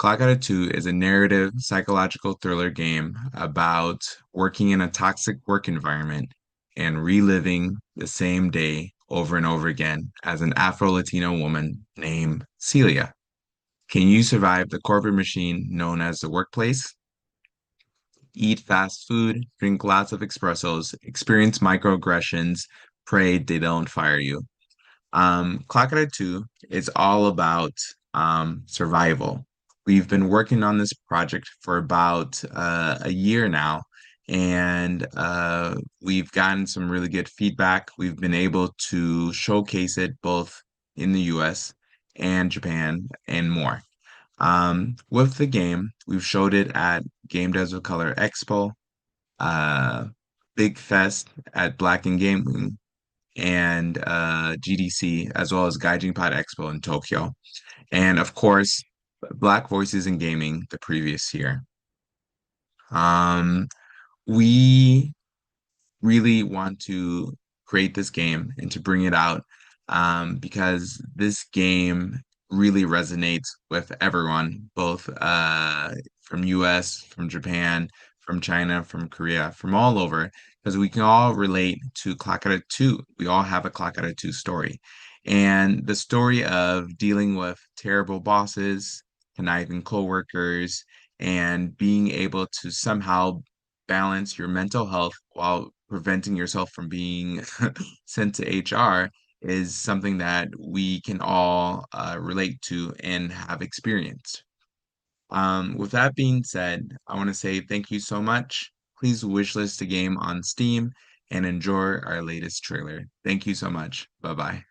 Klakara 2 is a narrative psychological thriller game about working in a toxic work environment and reliving the same day over and over again as an Afro-Latino woman named Celia. Can you survive the corporate machine known as the workplace? Eat fast food, drink lots of espressos, experience microaggressions, pray they don't fire you. Klakara 2 is all about survival. We've been working on this project for about a year now, and we've gotten some really good feedback. We've been able to showcase it both in the US and Japan and more. With the game, we've showed it at Game Devs of Color Expo, Big Fest at Black and Gaming, and GDC, as well as Gaijin Pod Expo in Tokyo. And of course, Black Voices in Gaming the previous year. We really want to create this game and to bring it out because this game really resonates with everyone, both from US, from Japan, from China, from Korea, from all over, because we can all relate to Klakara 2. We all have a Klakara 2 story. And the story of dealing with terrible bosses, conniving coworkers, and being able to somehow balance your mental health while preventing yourself from being sent to HR is something that we can all relate to and have experienced. With that being said, I want to say thank you so much. Please wishlist the game on Steam and enjoy our latest trailer. Thank you so much. Bye-bye.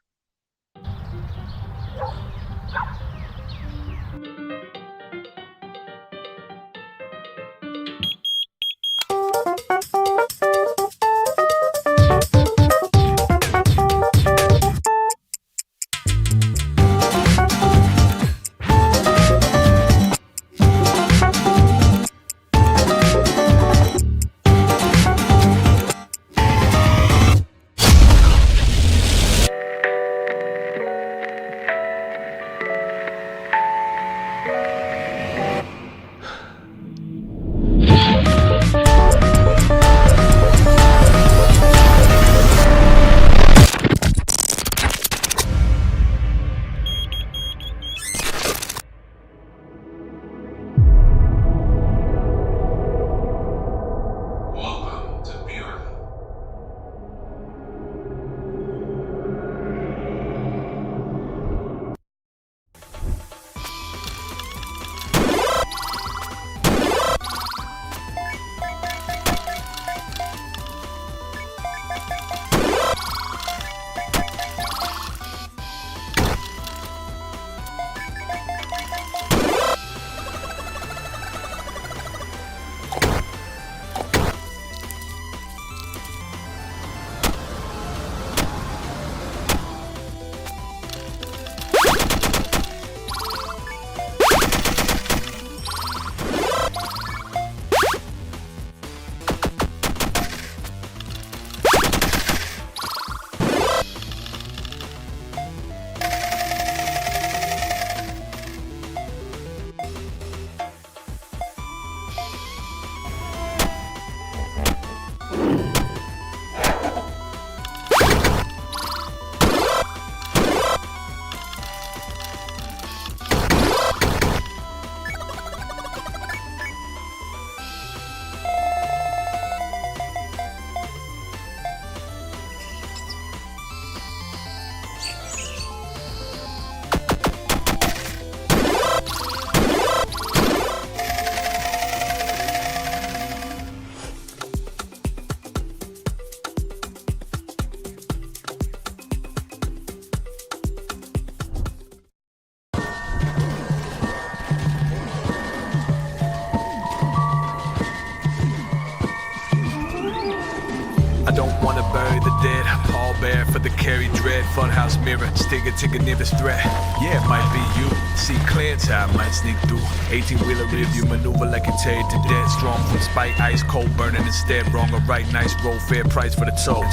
to carry dread. Funhouse mirror, stick it to the nearest threat. Yeah, it might be you. See clear time, might sneak through. 18-wheeler review, maneuver like it tear to dead. Strong from spite, ice cold burning instead. Wrong or right, nice roll, fair price for the toll.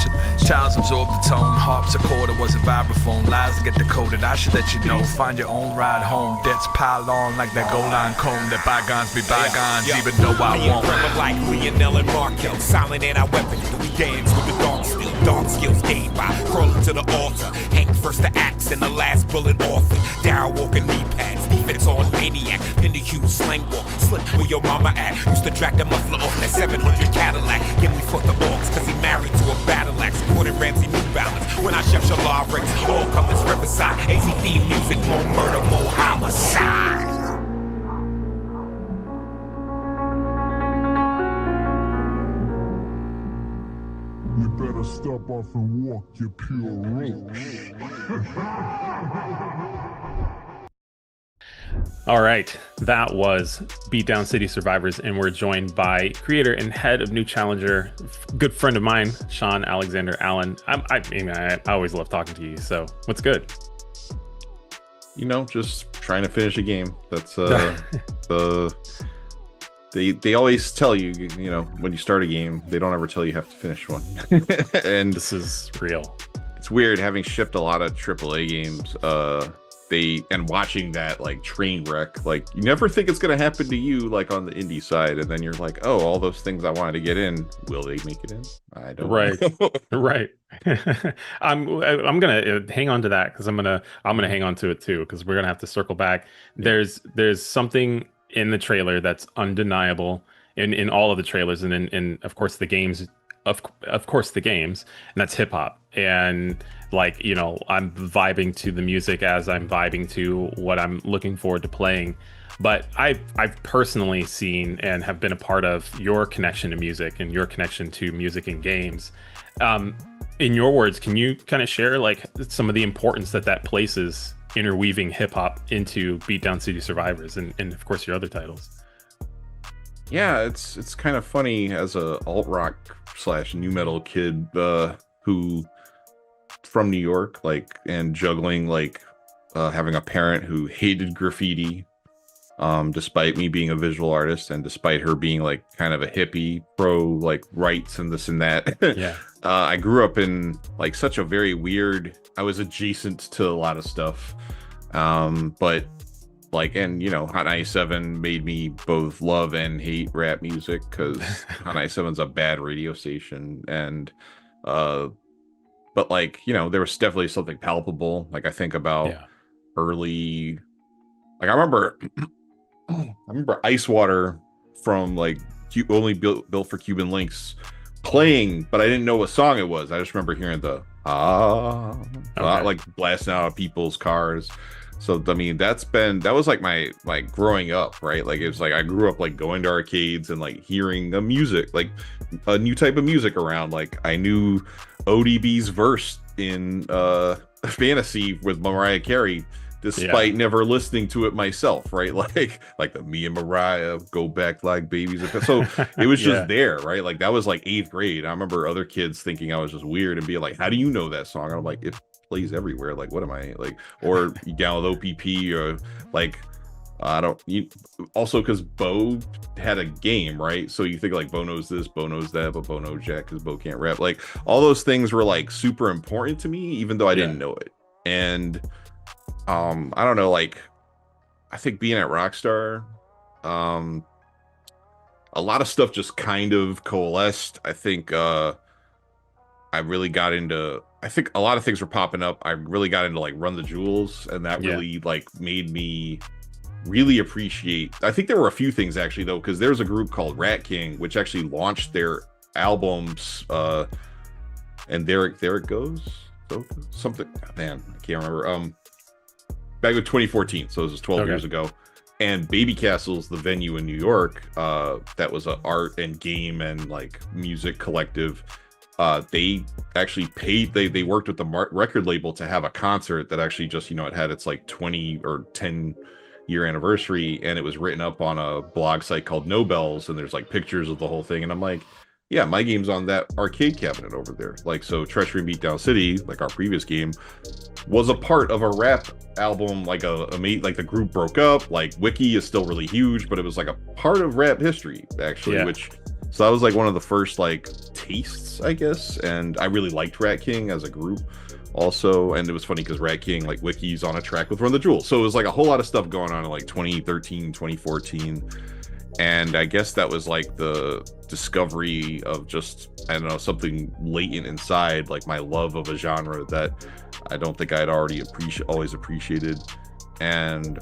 Childs absorb the tone, harps a chord, it was a vibraphone. Lies get decoded, I should let you know. Find your own ride home. Debts pile on like that gold line cone. That bygones be bygones, even though I won't. Like Lionel and Markel, silent and our weapon. We dance with the dog still. Dog skills gained by crawling to the altar. Hank first the axe and the last bullet orphan. Down walking knee pads, defense on maniac. Pin the huge slang walk, slip where your mama at. Used to drag the muffler off that 700 Cadillac. Give me for the orcs, cause he married to a battle axe. Supported Ramsey New Balance. When I chef Shalal Rex, all colors Riverside. AZ theme music, more murder, more homicide. You better step off and walk your pure roach. All right, that was Beatdown City Survivors, and we're joined by creator and head of New Challenger, good friend of mine, Sean Alexander Allen. I always love talking to you. So, what's good? You know, just trying to finish a game. That's They always tell you, you know, when you start a game, they don't ever tell you have to finish one. And this is real. It's weird having shipped a lot of AAA games. And watching that like train wreck, like you never think it's gonna happen to you, like on the indie side, and then you're like, oh, all those things I wanted to get in, will they make it in? I don't know. Right. I'm gonna hang on to that because I'm gonna hang on to it too, because we're gonna have to circle back. There's something in the trailer that's undeniable in all of the trailers, and in of course the games, of course the games, and that's hip hop. And like, you know, I'm vibing to the music as I'm vibing to what I'm looking forward to playing. But I've personally seen and have been a part of your connection to music and your connection to music and games. In your words, can you kind of share like some of the importance that places interweaving hip hop into Beatdown City Survivors and of course your other titles? Yeah, it's kind of funny as a alt rock / new metal kid who from New York, like, and juggling like having a parent who hated graffiti, despite me being a visual artist and despite her being like kind of a hippie pro like rights and this and that. Yeah. I grew up in like such a very weird, I was adjacent to a lot of stuff, but like, and you know, Hot 97 made me both love and hate rap music because Hot 97's a bad radio station. And but like, you know, there was definitely something palpable. Like I think about early, like I remember Ice Water from like only built for Cuban Links playing, but I didn't know what song it was. I just remember hearing the like blasting out of people's cars. So I mean, that was like my like growing up, right? Like it was like I grew up like going to arcades and like hearing the music, like a new type of music around. Like I knew ODB's verse in Fantasy with Mariah Carey, despite never listening to it myself, right? Like the me and Mariah go back like babies. So it was just there, right? Like that was like 8th grade. I remember other kids thinking I was just weird and being like, how do you know that song? And I'm like, it plays everywhere. Like, what am I like? Or you download OPP or like, also because Bo had a game, right? So you think like Bo knows this, Bo knows that, but Bo knows Jack because Bo can't rap. Like all those things were like super important to me, even though I didn't know it. And I don't know, like I think being at Rockstar, a lot of stuff just kind of coalesced. I think I really got into, I think a lot of things were popping up. I really got into like Run the Jewels, and that really like made me really appreciate. I think there were a few things actually though, because there's a group called Rat King which actually launched their albums, and there it goes. So something, man, I can't remember. Back in 2014, so this was 12 years ago. And Baby Castle's the venue in New York, that was an art and game and like music collective. They actually paid, they worked with the record label to have a concert that actually just, you know, it had its like 20 or 10 year anniversary, and it was written up on a blog site called Nobels, and there's like pictures of the whole thing. And I'm like, Yeah, my game's on that arcade cabinet over there. Like, so Treachery in Beatdown City, like our previous game, was a part of a rap album. Like like the group broke up. Like Wiki is still really huge, but it was like a part of rap history actually. Yeah. So that was like one of the first like tastes, I guess. And I really liked Rat King as a group also. And it was funny because Rat King, like Wiki's on a track with Run the Jewels. So it was like a whole lot of stuff going on in like 2013, 2014. And I guess that was like the discovery of just, I don't know, something latent inside, like my love of a genre that I don't think I'd already always appreciated. And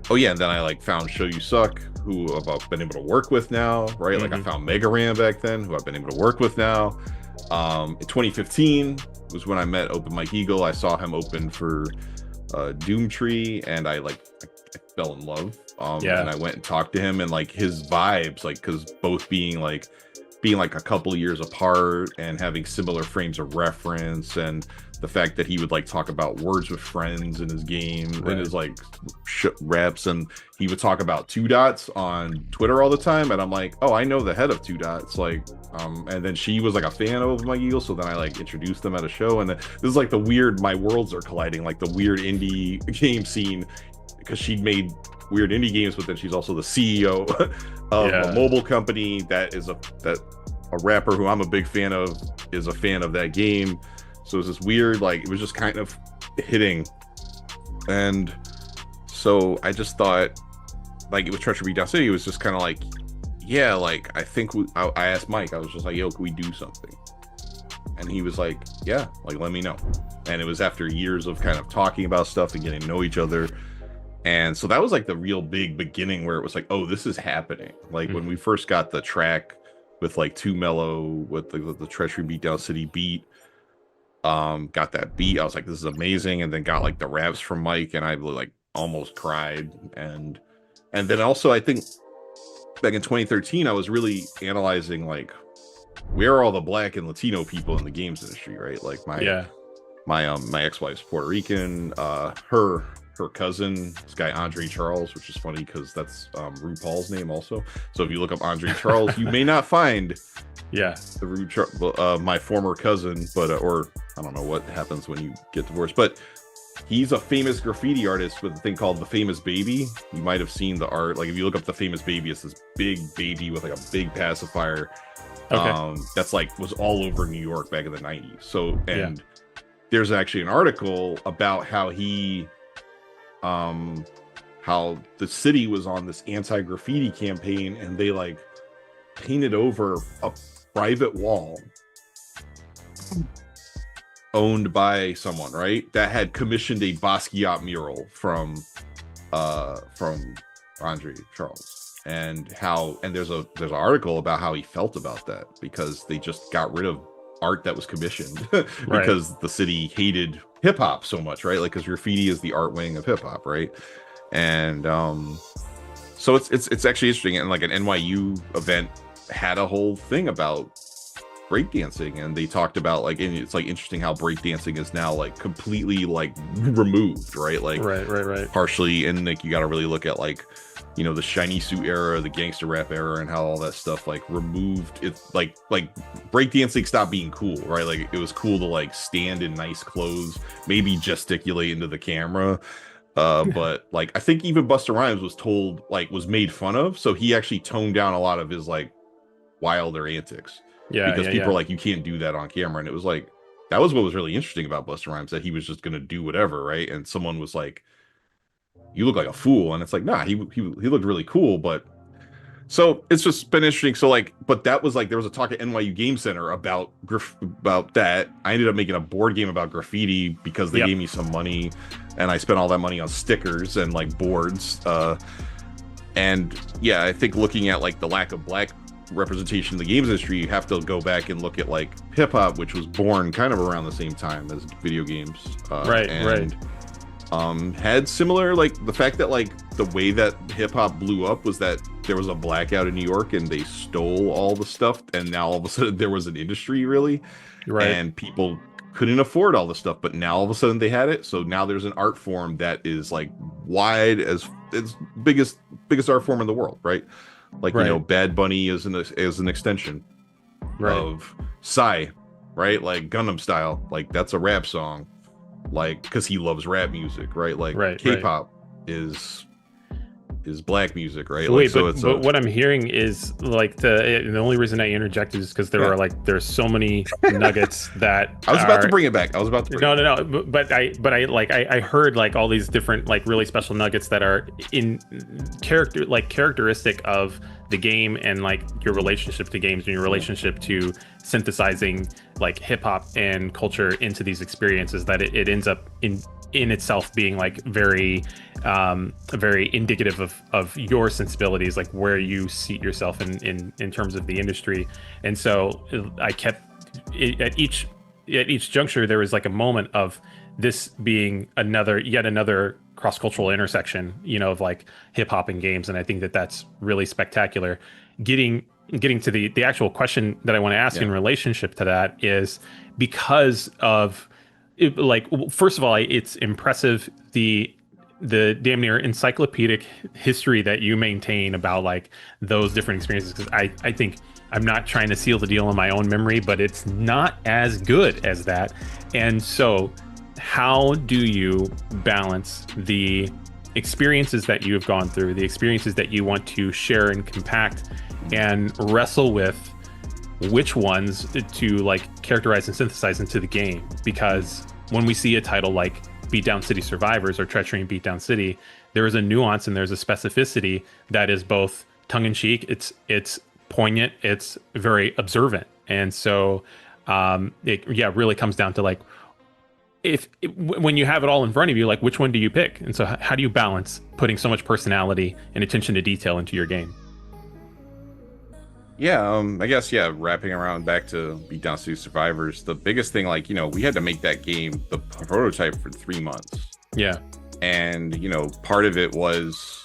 oh yeah, and then I like found Show You Suck, who I've been able to work with now, right? Like I found Mega Ran back then, who I've been able to work with now. In 2015 was when I met Open Mike Eagle. I saw him open for Doomtree, and I fell in love. And I went and talked to him, and like his vibes, like because both being like a couple of years apart and having similar frames of reference, and the fact that he would like talk about Words with Friends in his game and his like reps, and he would talk about Two Dots on Twitter all the time, and I'm like, oh, I know the head of Two Dots, like and then she was like a fan of my Eagle, so then I like introduced them at a show, and this is like the weird, my worlds are colliding, like the weird indie game scene, because she made weird indie games, but then she's also the CEO of a mobile company that a rapper who I'm a big fan of is a fan of that game. So it's this weird, like, it was just kind of hitting. And so I just thought, like, it was Treachery Beatdown City. It was just kind of like, yeah, like, I think I asked Mike, I was just like, yo, can we do something? And he was like, yeah, like, let me know. And it was after years of kind of talking about stuff and getting to know each other. And so that was like the real big beginning where it was like, oh, this is happening. Like when we first got the track with like Too Mellow with the Treachery Beatdown City beat, got that beat, I was like, this is amazing. And then got like the raps from Mike, and I like almost cried. And then also I think back in 2013, I was really analyzing like, where are all the Black and Latino people in the games industry, right? Like my ex-wife's Puerto Rican, her cousin, this guy Andre Charles, which is funny because that's RuPaul's name also. So if you look up Andre Charles, you may not find my former cousin, but or I don't know what happens when you get divorced, but he's a famous graffiti artist with a thing called The Famous Baby. You might have seen the art. Like if you look up The Famous Baby, it's this big baby with like a big pacifier. That's like was all over New York back in the 90s. So there's actually an article about how how the city was on this anti-graffiti campaign, and they like painted over a private wall owned by someone, right, that had commissioned a Basquiat mural from Andre Charles, and there's an article about how he felt about that, because they just got rid of art that was commissioned because the city hated hip-hop so much, right? Like, because graffiti is the art wing of hip-hop, right? And so it's actually interesting. And like an NYU event had a whole thing about breakdancing, and they talked about like, and it's like interesting how breakdancing is now like completely like removed, right? Like right partially, and like you got to really look at like, you know, the shiny suit era, the gangster rap era, and how all that stuff like removed it. Like breakdancing stopped being cool, right? Like it was cool to like stand in nice clothes, maybe gesticulate into the camera. But like I think even Busta Rhymes was made fun of, so he actually toned down a lot of his like wilder antics. Because people were like, you can't do that on camera. And it was like, that was what was really interesting about Busta Rhymes, that he was just gonna do whatever, right? And someone was like, you look like a fool, and it's like, nah, he looked really cool. But so it's just been interesting. So like, but that was like, there was a talk at NYU Game Center about that. I ended up making a board game about graffiti because they gave me some money, and I spent all that money on stickers and like boards. And yeah, I think looking at like the lack of Black representation in the games industry, you have to go back and look at like hip hop, which was born kind of around the same time as video games, had similar, like the fact that like the way that hip hop blew up was that there was a blackout in New York and they stole all the stuff, and now all of a sudden there was an industry really, and people couldn't afford all the stuff, but now all of a sudden they had it. So now there's an art form that is like wide as it's biggest art form in the world, right? Like, you know, Bad Bunny is an extension of Psy, right? Like Gundam Style, like that's a rap song, like because he loves rap music, right? Like K-pop is black music, right? Wait, like, but what I'm hearing is like the only reason I interjected is because there's so many nuggets that I was about to bring it back. But I heard like all these different like really special nuggets that are in characteristic of the game and like your relationship to games and your relationship to synthesizing like hip hop and culture into these experiences, that it ends up in itself being like very indicative of your sensibilities, like where you seat yourself in terms of the industry. And so I kept at each juncture there was like a moment of this being yet another cross-cultural intersection, you know, of like hip hop and games. And I think that that's really spectacular. Getting to the actual question that I want to ask in relationship to that is because of first of all, it's impressive the damn near encyclopedic history that you maintain about like those different experiences, because I think I'm not trying to seal the deal in my own memory, but it's not as good as that. And so how do you balance the experiences that you have gone through, the experiences that you want to share and compact, and wrestle with which ones to like characterize and synthesize into the game? Because when we see a title like Beatdown City Survivors or Treachery in Beatdown City, there is a nuance and there's a specificity that is both tongue-in-cheek, it's poignant, it's very observant. And so it really comes down to like, when you have it all in front of you, like which one do you pick? And so how do you balance putting so much personality and attention to detail into your game? I guess wrapping around back to Beatdown City Survivors, the biggest thing, like, you know, we had to make that game, the prototype, for 3 months. And, you know, part of it was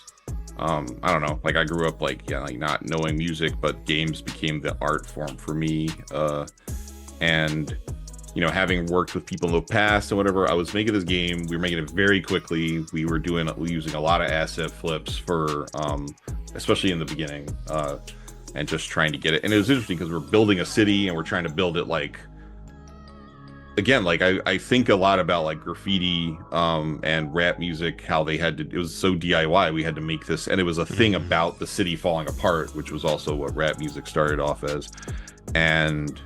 I don't know, like I grew up like not knowing music, but games became the art form for me. And you know, having worked with people in the past and whatever, I was making this game. We were making it very quickly. We were using a lot of asset flips for especially in the beginning, and just trying to get it. And it was interesting because we're building a city and we're trying to build it like, again, like I think a lot about like graffiti and rap music, how they had to, it was so DIY, we had to make this, and it was a thing about the city falling apart, which was also what rap music started off as. And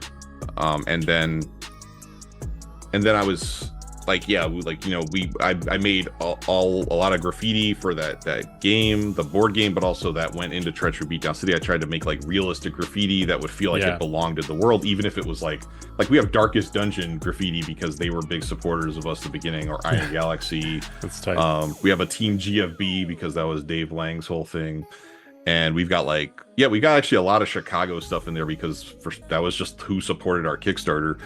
then I was like, I made a lot of graffiti for that game, the board game, but also that went into Treachery Beatdown City. I tried to make like realistic graffiti that would feel like it belonged in the world, even if it was like we have Darkest Dungeon graffiti because they were big supporters of us at the beginning, or Iron Galaxy. That's tight. We have a Team GFB because that was Dave Lang's whole thing. And we've got we got actually a lot of Chicago stuff in there because that was just who supported our Kickstarter.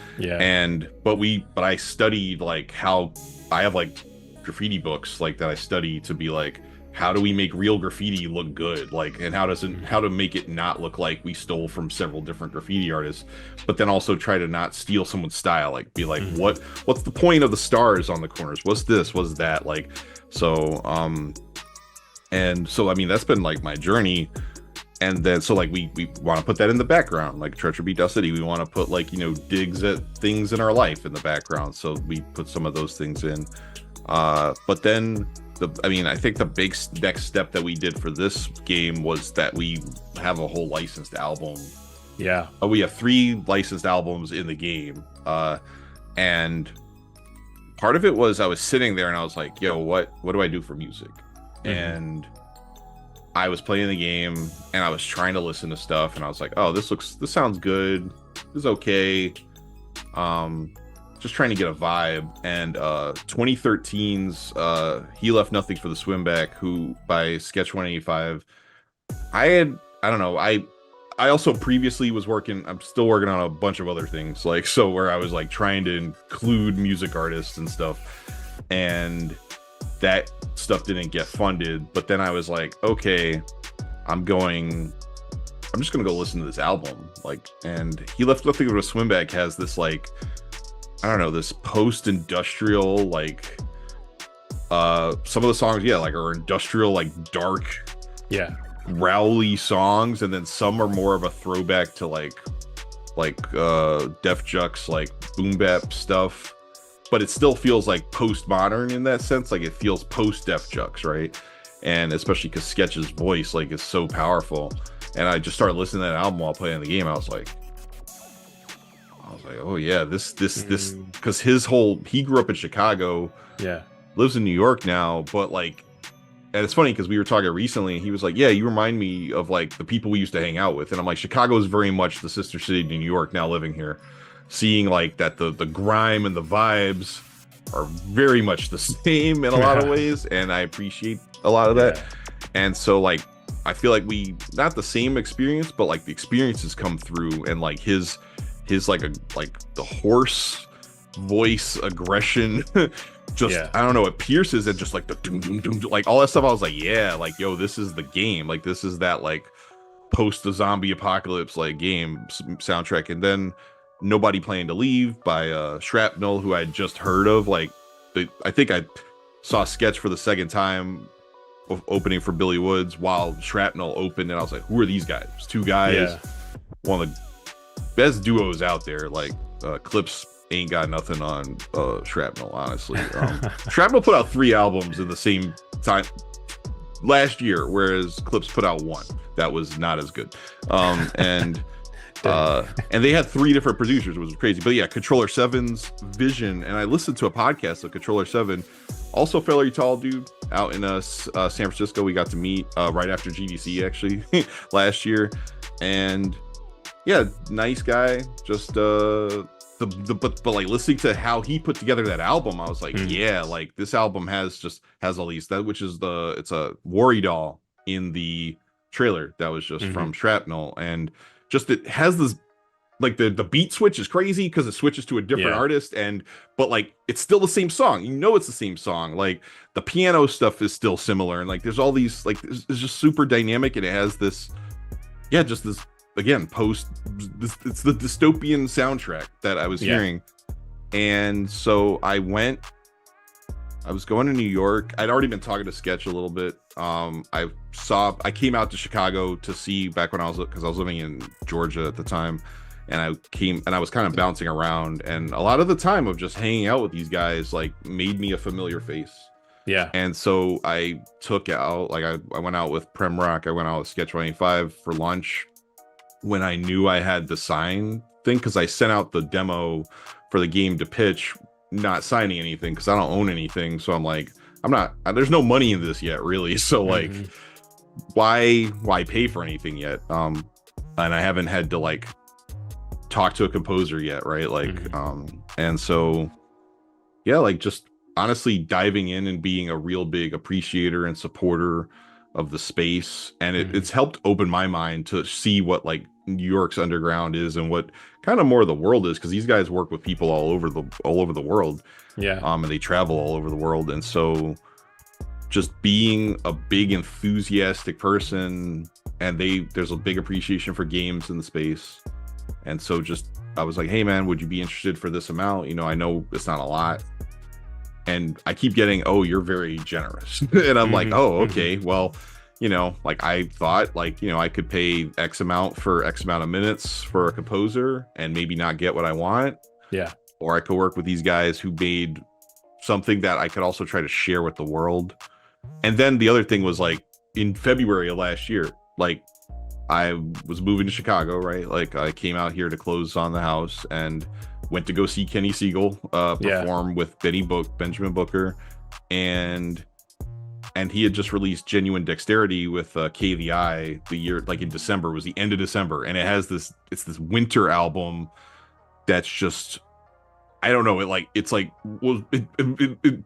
But I studied like how I have like graffiti books like that I study to be like, how do we make real graffiti look good? Like, and how to make it not look like we stole from several different graffiti artists, but then also try to not steal someone's style. Like, be like, what's the point of the stars on the corners? What's this? What's that? Like, so, and so, I mean, that's been like my journey. And then, so like, we want to put that in the background, like Treachery Beatdown City. We want to put like, digs at things in our life in the background. So we put some of those things in. But then I think the big next step that we did for this game was that we have a whole licensed album. We have 3 licensed albums in the game. And part of it was I was sitting there and I was like, yo, what do I do for music? And I was playing the game and I was trying to listen to stuff and I was like, oh, this sounds good, this is okay, just trying to get a vibe. And 2013's He Left Nothing for the Swimback, who by Sketch 185, I also previously was I'm still working on a bunch of other things, like, so where I was like trying to include music artists and stuff, and that stuff didn't get funded. But then I was like, okay, I'm just gonna go listen to this album. Like, and He Left Nothing for a Swimback has this like, I don't know, this post-industrial, like some of the songs are industrial, like dark, growly songs, and then some are more of a throwback to like Def Jux, like boom bap stuff, but it still feels like postmodern in that sense. Like it feels post Def Jux, right? And especially because Sketch's voice like is so powerful. And I just started listening to that album while playing the game. I was like, oh yeah, this because he grew up in Chicago, lives in New York now, but like, and it's funny because we were talking recently and he was like, yeah, you remind me of like the people we used to hang out with. And I'm like, Chicago is very much the sister city to New York now, living here, seeing like that the grime and the vibes are very much the same in a lot of ways, and I appreciate a lot of that. And so like I feel like we not the same experience, but like the experiences come through, and like his like the hoarse voice aggression just I don't know, it pierces, and just like the doom, doom, doom, like all that stuff. I was like, yeah, like yo, this is the game, like this is that like post the zombie apocalypse like game soundtrack. And then Nobody Playing to Leave by Shrapnel, who I had just heard of. Like I think I saw Sketch for the second time opening for Billy Woods while Shrapnel opened, and I was like, who are these guys? Two guys, one of the best duos out there. Like Clips ain't got nothing on Shrapnel, honestly. Shrapnel put out 3 albums in the same time last year, whereas Clips put out 1 that was not as good. And they had 3 different producers, which was crazy. But yeah, Controller 7's vision, and I listened to a podcast of Controller 7, also fairly tall dude out in San Francisco. We got to meet right after GDC actually last year, and yeah, nice guy. Just but like listening to how he put together that album, I was like, yeah, like this album has all these, that which is it's a Worry Doll in the trailer that was just from Shrapnel, and just it has this like the beat switch is crazy because it switches to a different artist, but like it's still the same song, it's the same song, like the piano stuff is still similar, and like there's all these like it's just super dynamic, and it has this just this again it's the dystopian soundtrack that I was hearing. And so I was going to New York. I'd already been talking to Sketch a little bit. I came out to Chicago to see back when because I was living in Georgia at the time, and I was kind of bouncing around, and a lot of the time of just hanging out with these guys like made me a familiar face. And so I took out, like I went out with Prem Rock, I went out with Sketch 25 for lunch when I knew I had the sign thing, because I sent out the demo for the game to pitch, not signing anything because I don't own anything. So I'm like, there's no money in this yet, really. So like, why pay for anything yet? And I haven't had to like talk to a composer yet, right? Like, and so yeah, like just honestly diving in and being a real big appreciator and supporter of the space, and it's helped open my mind to see what like New York's underground is and what kind of more the world is, because these guys work with people all over the world, and they travel all over the world. And so just being a big enthusiastic person, and there's a big appreciation for games in the space, and so just I was like, hey man, would you be interested for this amount? I know it's not a lot. And I keep getting, oh, you're very generous. And I'm like, oh, okay. Well, like I thought like, I could pay X amount for X amount of minutes for a composer and maybe not get what I want. Or I could work with these guys who made something that I could also try to share with the world. And then the other thing was like in February of last year, like I was moving to Chicago, right? Like I came out here to close on the house and went to go see Kenny Siegel perform with Benjamin Booker, and he had just released Genuine Dexterity with KVI the year, like in December, was the end of December, and it's this winter album that's just, I don't know, it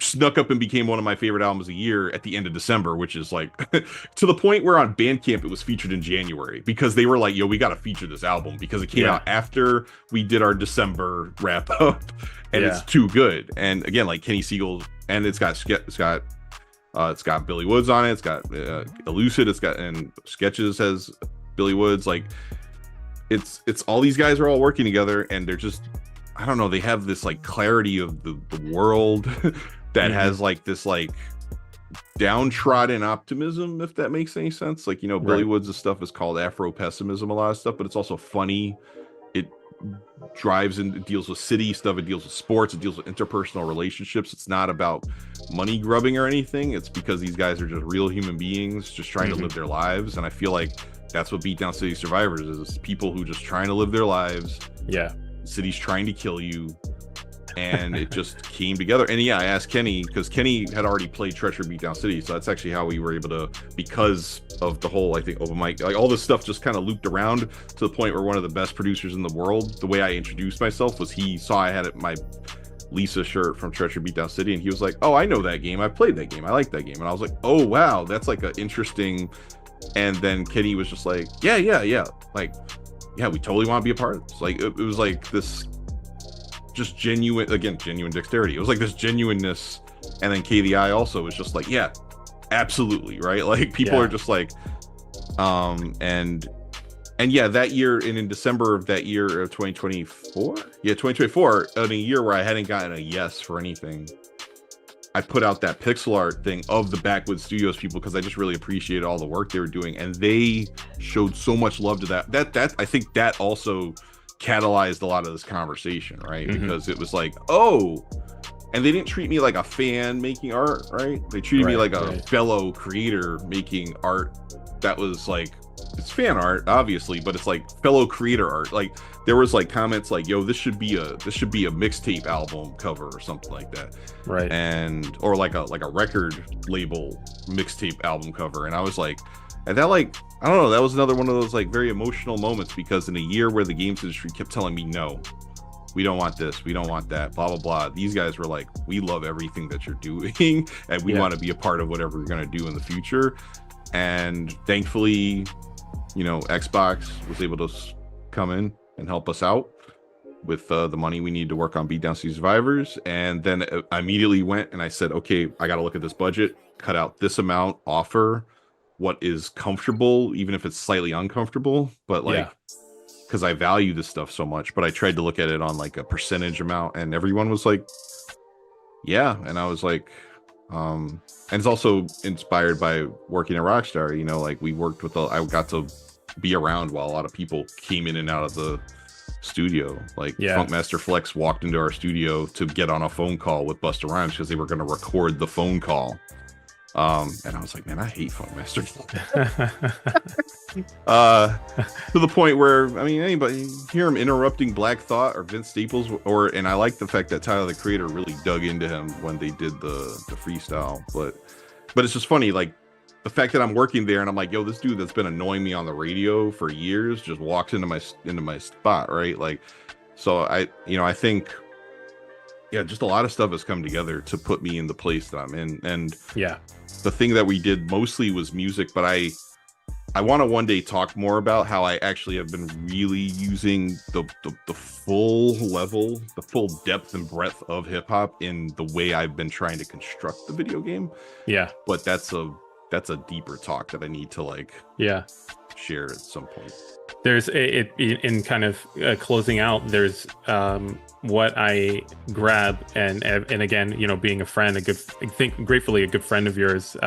snuck up and became one of my favorite albums of the year at the end of December, which is like to the point where on Bandcamp it was featured in January, because they were like, yo, we got to feature this album because it came out after we did our December wrap up, and it's too good. And again, like Kenny Siegel, and it's got Billy Woods on it, it's got Elucid, and Sketches has Billy Woods, like it's all these guys are all working together, and they're just, I don't know, they have this like clarity of the world that has like this like downtrodden optimism, if that makes any sense. Like, you know, Billy Right. Woods' stuff is called Afro pessimism, a lot of stuff, but it's also funny. It drives and it deals with city stuff, it deals with sports, it deals with interpersonal relationships. It's not about money grubbing or anything. It's because these guys are just real human beings just trying to live their lives. And I feel like that's what Beatdown City Survivors is people who just trying to live their lives. Yeah. City's trying to kill you. And it just came together. And yeah, I asked Kenny because Kenny had already played Treacher Beatdown City, so that's actually how we were able to, because of the whole, I think, open mic, like all this stuff just kind of looped around to the point where one of the best producers in the world, the way I introduced myself was he saw I had my Lisa shirt from Treacher Beatdown City, and he was like, "Oh, I know that game. I played that game. I like that game." And I was like, "Oh wow, that's like an interesting." And then Kenny was just like, "Yeah, like, yeah, we totally want to be a part of this." Like it was like this. Just genuine dexterity. It was like this genuineness, and then KVI also was just like, yeah, absolutely, right? Like people are just like, and yeah, that year and in December of that year of 2024, in a year where I hadn't gotten a yes for anything, I put out that pixel art thing of the Backwoods Studios people because I just really appreciated all the work they were doing, and they showed so much love to that. That I think that also catalyzed a lot of this conversation, right? Because it was like, oh, and they didn't treat me like a fan making art, right? They treated me like a fellow creator making art that was like, it's fan art obviously, but it's like fellow creator art. Like there was like comments like, yo, this should be a mixtape album cover or something like that, right? And or like a record label mixtape album cover. And I was like, and that, like, I don't know, that was another one of those like very emotional moments, because in a year where the games industry kept telling me, no, we don't want this, we don't want that, blah blah blah, these guys were like, we love everything that you're doing and we want to be a part of whatever you're going to do in the future. And thankfully, you know, Xbox was able to come in and help us out with the money we need to work on Beatdown City Survivors. And then I immediately went and I said, okay, I got to look at this budget, cut out this amount, offer what is comfortable, even if it's slightly uncomfortable, but like, because I value this stuff so much. But I tried to look at it on like a percentage amount, and everyone was like, yeah. And I was like, and it's also inspired by working at Rockstar, you know, like we worked with, I got to be around while a lot of people came in and out of the studio. Like Funkmaster Flex walked into our studio to get on a phone call with Busta Rhymes because they were going to record the phone call. And I was like, man, I hate Funkmaster. To the point where, I mean, anybody hear him interrupting Black Thought or Vince Staples, and I like the fact that Tyler the Creator really dug into him when they did the freestyle. But it's just funny, like the fact that I'm working there and I'm like, yo, this dude that's been annoying me on the radio for years just walks into my spot, right? Like, so I think, yeah, just a lot of stuff has come together to put me in the place that I'm in. And the thing that we did mostly was music, but I want to one day talk more about how I actually have been really using the full level, the full depth and breadth of hip hop in the way I've been trying to construct the video game. Yeah. But that's a deeper talk that I need to like share at some point. There's in kind of closing out, there's what I grab and again, you know, being a friend, gratefully a good friend of yours,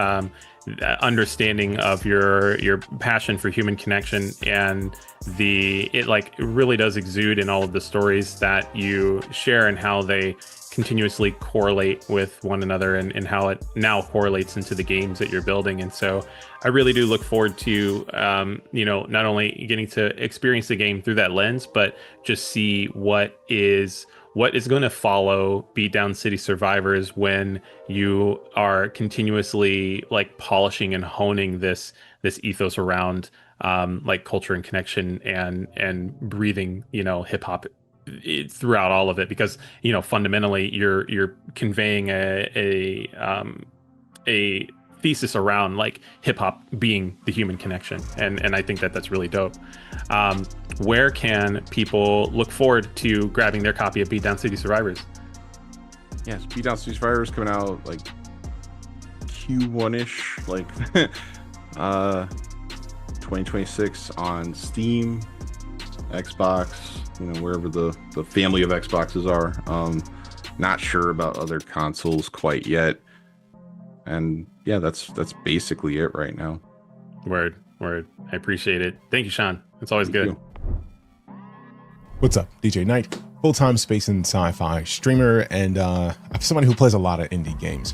understanding of your passion for human connection, and it really does exude in all of the stories that you share and how they continuously correlate with one another, and how it now correlates into the games that you're building. And so I really do look forward to not only getting to experience the game through that lens, but just see what is going to follow Beatdown City Survivors when you are continuously like polishing and honing this ethos around like culture and connection and breathing, you know, hip hop throughout all of it, because, you know, fundamentally you're conveying a thesis around like hip hop being the human connection, and I think that's really dope. Where can people look forward to grabbing their copy of Beatdown City Survivors? Yes, Beatdown City Survivors coming out like Q1-ish, like 2026 on Steam, Xbox, you know, wherever the family of Xboxes are. Not sure about other consoles quite yet. And yeah, that's basically it right now. Word. I appreciate it. Thank you, Sean. It's always good. What's up? DJ Knight, full-time space and sci-fi streamer, and I'm somebody who plays a lot of indie games.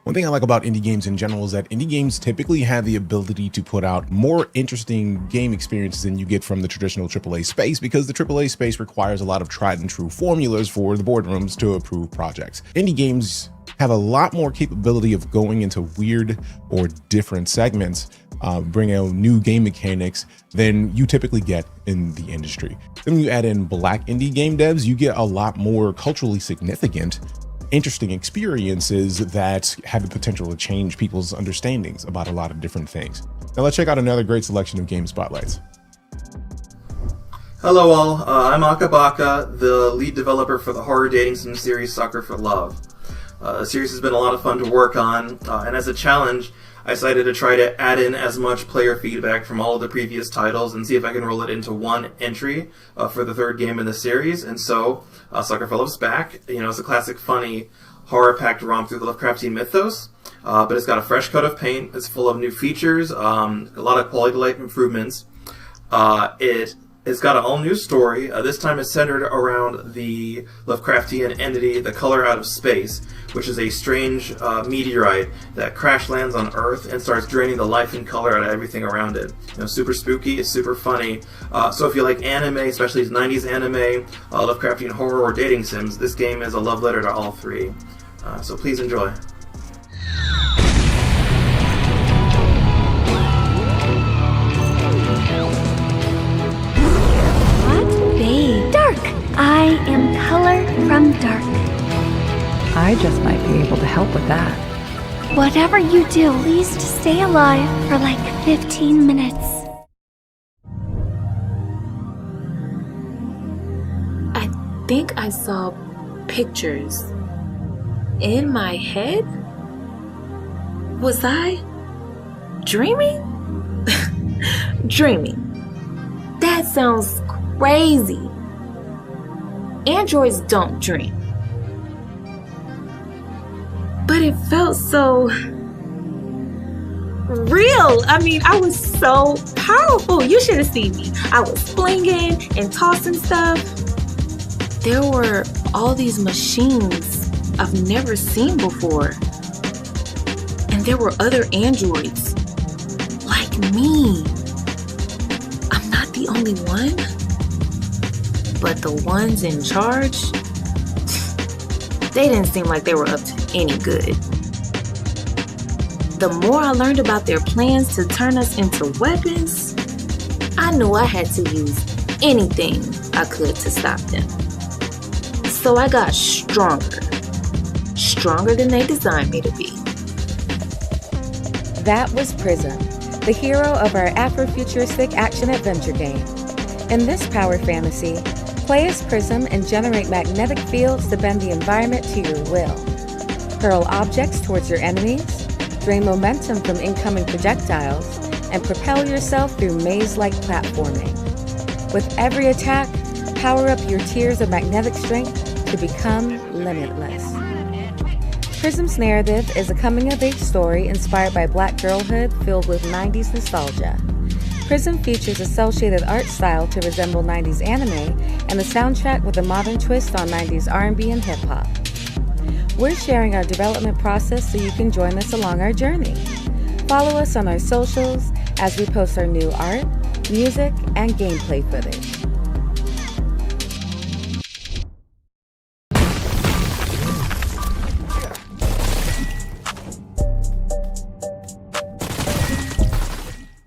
One thing I like about indie games in general is that indie games typically have the ability to put out more interesting game experiences than you get from the traditional AAA space, because the AAA space requires a lot of tried and true formulas for the boardrooms to approve projects. Indie games have a lot more capability of going into weird or different segments, bring out new game mechanics than you typically get in the industry. Then when you add in Black indie game devs, you get a lot more culturally significant, interesting experiences that have the potential to change people's understandings about a lot of different things. Now let's check out another great selection of game spotlights. Hello all, I'm Akabaka, the lead developer for the horror dating sim series Sucker for Love. The series has been a lot of fun to work on, and as a challenge, I decided to try to add in as much player feedback from all of the previous titles and see if I can roll it into one entry for the third game in the series. And so, Sucker for Love's back. You know, it's a classic, funny, horror-packed romp through the Lovecraftian mythos, but it's got a fresh coat of paint. It's full of new features, a lot of quality of life improvements. It's got an all-new story. This time it's centered around the Lovecraftian entity, the Color Out of Space, which is a strange meteorite that crash lands on Earth and starts draining the life and color out of everything around it. You know, super spooky, it's super funny. So if you like anime, especially 90s anime, Lovecraftian horror, or dating sims, this game is a love letter to all three. So please enjoy. Dark. I am color from dark. I just might be able to help with that. Whatever you do, please just stay alive for like 15 minutes. I think I saw pictures in my head. Was I dreaming? Dreaming. That sounds crazy. Androids don't dream. But it felt so real. I mean, I was so powerful. You should have seen me. I was flinging and tossing stuff. There were all these machines I've never seen before. And there were other androids like me. I'm not the only one. But the ones in charge, they didn't seem like they were up to any good. The more I learned about their plans to turn us into weapons, I knew I had to use anything I could to stop them. So I got stronger. Stronger than they designed me to be. That was Prism, the hero of our Afrofuturistic action-adventure game. In this power fantasy, play as Prism and generate magnetic fields to bend the environment to your will. Hurl objects towards your enemies, drain momentum from incoming projectiles, and propel yourself through maze-like platforming. With every attack, power up your tiers of magnetic strength to become limitless. Prism's narrative is a coming-of-age story inspired by Black girlhood filled with 90s nostalgia. Prism features a cel-shaded art style to resemble 90s anime and a soundtrack with a modern twist on 90s R&B and hip-hop. We're sharing our development process so you can join us along our journey. Follow us on our socials as we post our new art, music, and gameplay footage.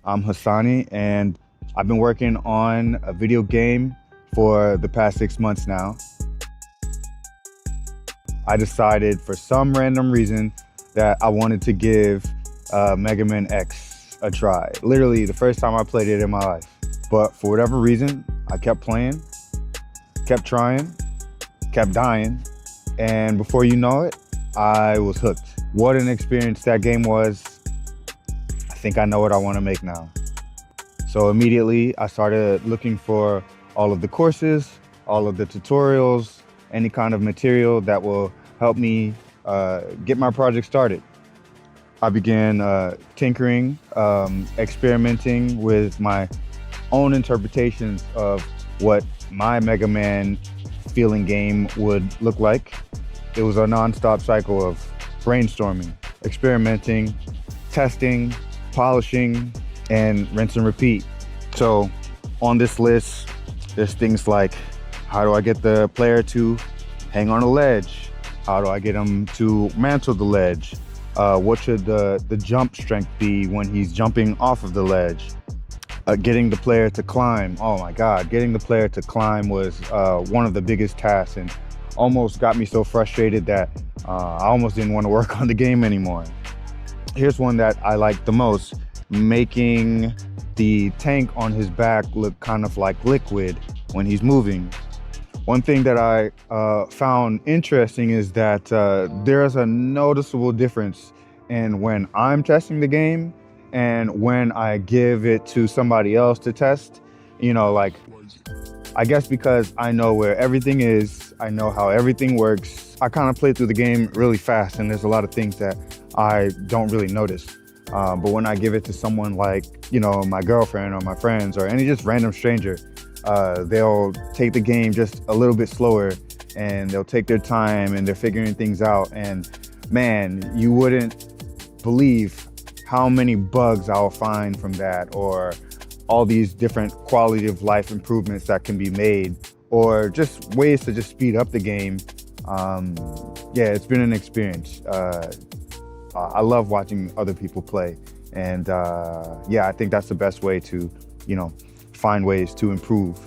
I'm Hassani, and I've been working on a video game for the past 6 months now. I decided for some random reason that I wanted to give Mega Man X a try. Literally the first time I played it in my life. But for whatever reason, I kept playing, kept trying, kept dying, and before you know it, I was hooked. What an experience that game was. I think I know what I want to make now. So immediately I started looking for all of the courses, all of the tutorials, any kind of material that will help me get my project started. I began tinkering, experimenting with my own interpretations of what my Mega Man feeling game would look like. It was a non-stop cycle of brainstorming, experimenting, testing, polishing, and rinse and repeat. So on this list, there's things like, how do I get the player to hang on a ledge? How do I get him to mantle the ledge? What should the jump strength be when he's jumping off of the ledge? Getting the player to climb. Oh my God, getting the player to climb was one of the biggest tasks, and almost got me so frustrated that I almost didn't want to work on the game anymore. Here's one that I like the most, making the tank on his back look kind of like liquid when he's moving. One thing that I found interesting is that there's a noticeable difference in when I'm testing the game and when I give it to somebody else to test. You know, like, I guess because I know where everything is, I know how everything works, I kind of play through the game really fast, and there's a lot of things that I don't really notice. But when I give it to someone like, you know, my girlfriend or my friends or any just random stranger, they'll take the game just a little bit slower, and they'll take their time, and they're figuring things out. And man, you wouldn't believe how many bugs I'll find from that, or all these different quality of life improvements that can be made, or just ways to just speed up the game. Yeah, it's been an experience. I love watching other people play, and yeah, I think that's the best way to, you know, find ways to improve.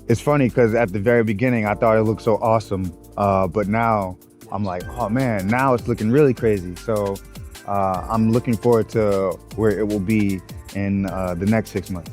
It's funny because at the very beginning I thought it looked so awesome, but now I'm like, oh man, now it's looking really crazy. So I'm looking forward to where it will be in the next 6 months.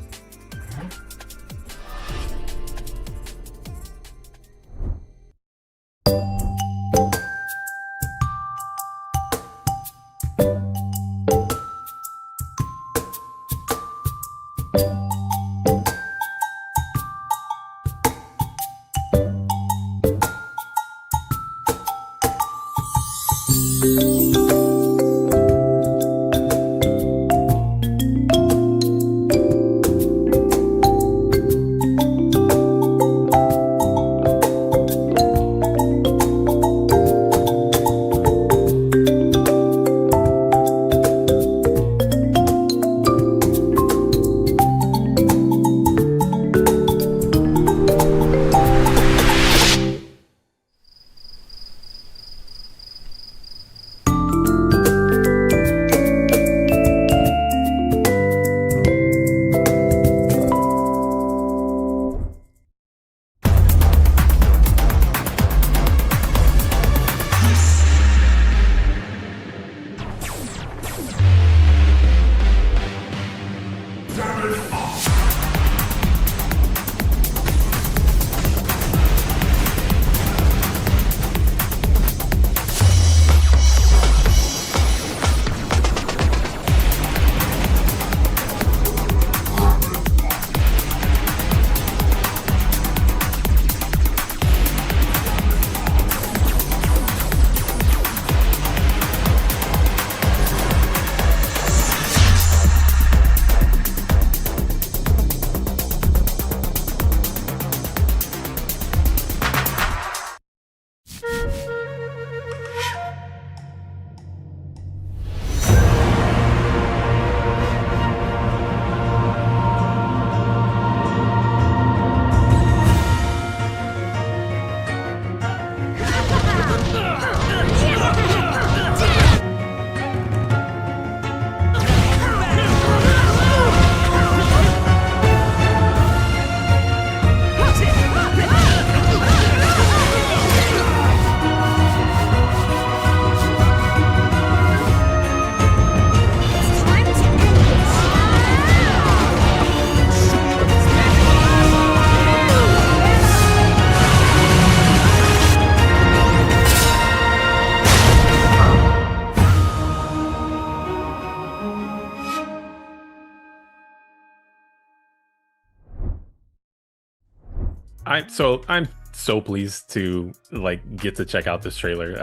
I'm so pleased to like get to check out this trailer.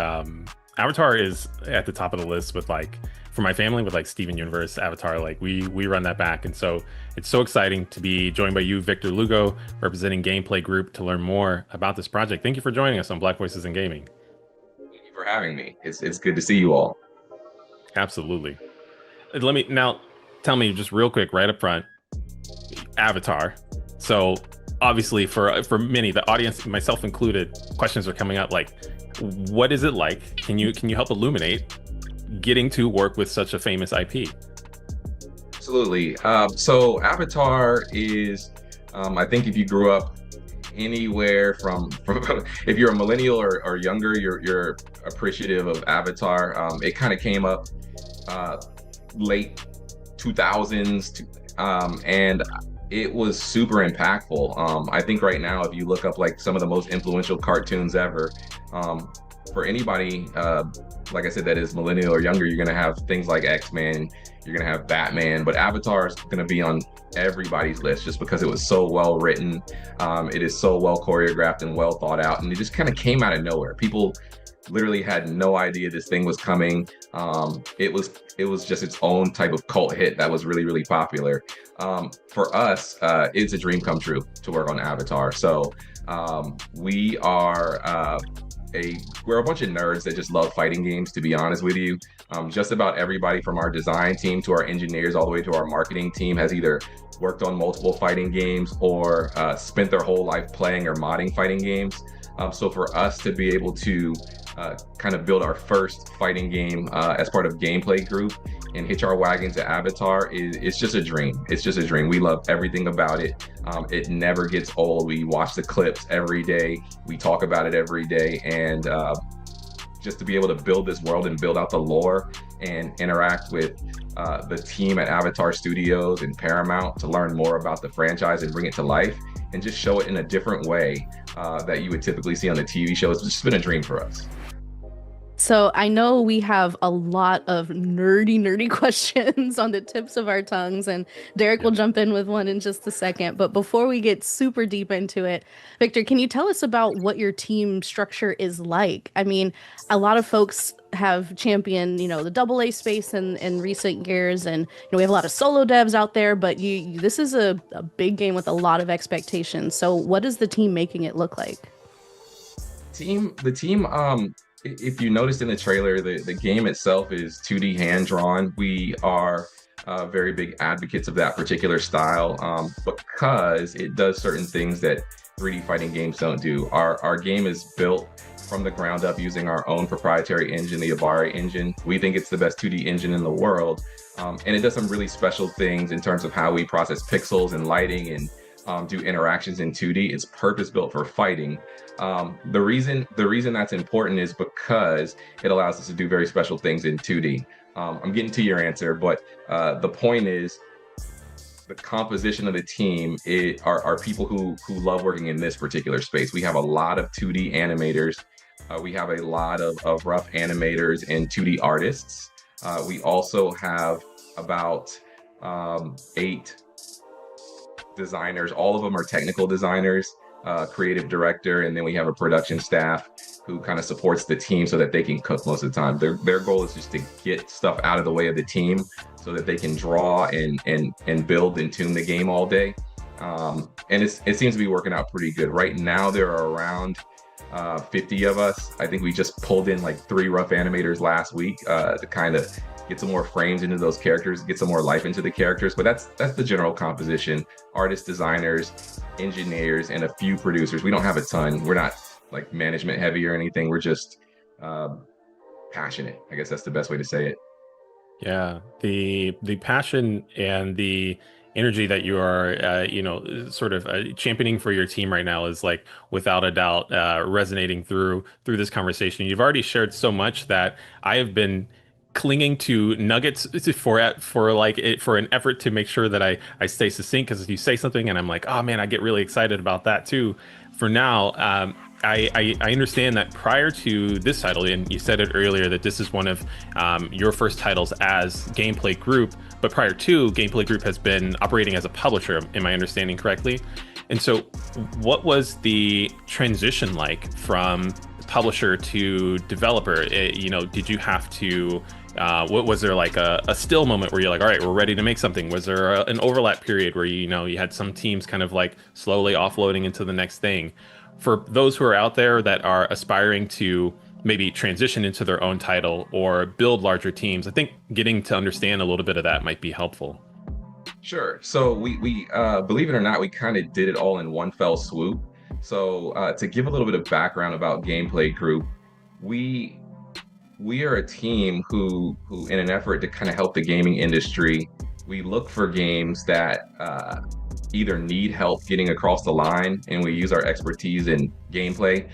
Avatar is at the top of the list with like for my family with like Steven Universe, Avatar, like we run that back. And so it's so exciting to be joined by you, Victor Lugo, representing Gameplay Group, to learn more about this project. Thank you for joining us on Black Voices in Gaming. Thank you for having me. It's good to see you all. Absolutely. Let me now tell me just real quick right up front, Avatar. So obviously for many, the audience, myself included, questions are coming up like, what is it like? Can you help illuminate getting to work with such a famous IP? Absolutely. So Avatar is, I think if you grew up anywhere from if you're a millennial or younger, you're appreciative of Avatar. It kind of came up late 2000s, and it was super impactful. I think right now, if you look up like some of the most influential cartoons ever, for anybody, like I said, that is millennial or younger, you're gonna have things like X-Men, you're gonna have Batman, but Avatar is gonna be on everybody's list just because it was so well written. It is so well choreographed and well thought out, and it just kind of came out of nowhere. People literally had no idea this thing was coming. It was just its own type of cult hit that was really, really popular. For us, it's a dream come true to work on Avatar. So we are we're a bunch of nerds that just love fighting games, to be honest with you. Just about everybody from our design team to our engineers all the way to our marketing team has either worked on multiple fighting games or spent their whole life playing or modding fighting games. So for us to be able to kind of build our first fighting game as part of Gameplay Group and hitch our wagon to Avatar it's just a dream. It's just a dream. We love everything about it. It never gets old. We watch the clips every day. We talk about it every day. And just to be able to build this world and build out the lore and interact with the team at Avatar Studios and Paramount to learn more about the franchise and bring it to life and just show it in a different way that you would typically see on the TV shows. It's just been a dream for us. So I know we have a lot of nerdy questions on the tips of our tongues, and Derek will jump in with one in just a second. But before we get super deep into it, Victor, can you tell us about what your team structure is like? I mean, a lot of folks have championed, the AA space in recent years, and we have a lot of solo devs out there, but this is a big game with a lot of expectations. So what is the team making it look like? The team, if you noticed in the trailer, the game itself is 2D hand-drawn. We are very big advocates of that particular style because it does certain things that 3D fighting games don't do. Our game is built from the ground up using our own proprietary engine, the Abari engine. We think it's the best 2D engine in the world. And it does some really special things in terms of how we process pixels and lighting and do interactions in 2D. It's purpose built for fighting. The reason that's important is because it allows us to do very special things in 2D. I'm getting to your answer, but the point is the composition of the team are people who love working in this particular space. We have a lot of 2D animators. We have a lot of rough animators and 2D artists. We also have about 8 designers. All of them are technical designers, creative director, and then we have a production staff who kind of supports the team so that they can cook most of the time. Their goal is just to get stuff out of the way of the team so that they can draw and build and tune the game all day. And it seems to be working out pretty good. Right now there are around 50 of us. I think we just pulled in like 3 rough animators last week to kind of get some more frames into those characters, get some more life into the characters. But that's the general composition: artists, designers, engineers, and a few producers. We don't have a ton. We're not like management heavy or anything. We're just passionate. I guess that's the best way to say it. Yeah, the passion and the energy that you are, sort of championing for your team right now is like without a doubt resonating through this conversation. You've already shared so much that I have been clinging to nuggets for an effort to make sure that I stay succinct, because if you say something and I'm like, oh man, I get really excited about that too. For now, I understand that prior to this title, and you said it earlier, that this is one of your first titles as Gameplay Group, but prior to, Gameplay Group has been operating as a publisher, am I understanding correctly? And so what was the transition like from publisher to developer? Did you have to? What was there like a still moment where you're like, all right, we're ready to make something? Was there an overlap period where you had some teams kind of like slowly offloading into the next thing? For those who are out there that are aspiring to maybe transition into their own title or build larger teams, I think getting to understand a little bit of that might be helpful. Sure. So we believe it or not, we kind of did it all in one fell swoop. So to give a little bit of background about Gameplay Group, we are a team who in an effort to kind of help the gaming industry, we look for games that either need help getting across the line, and we use our expertise in gameplay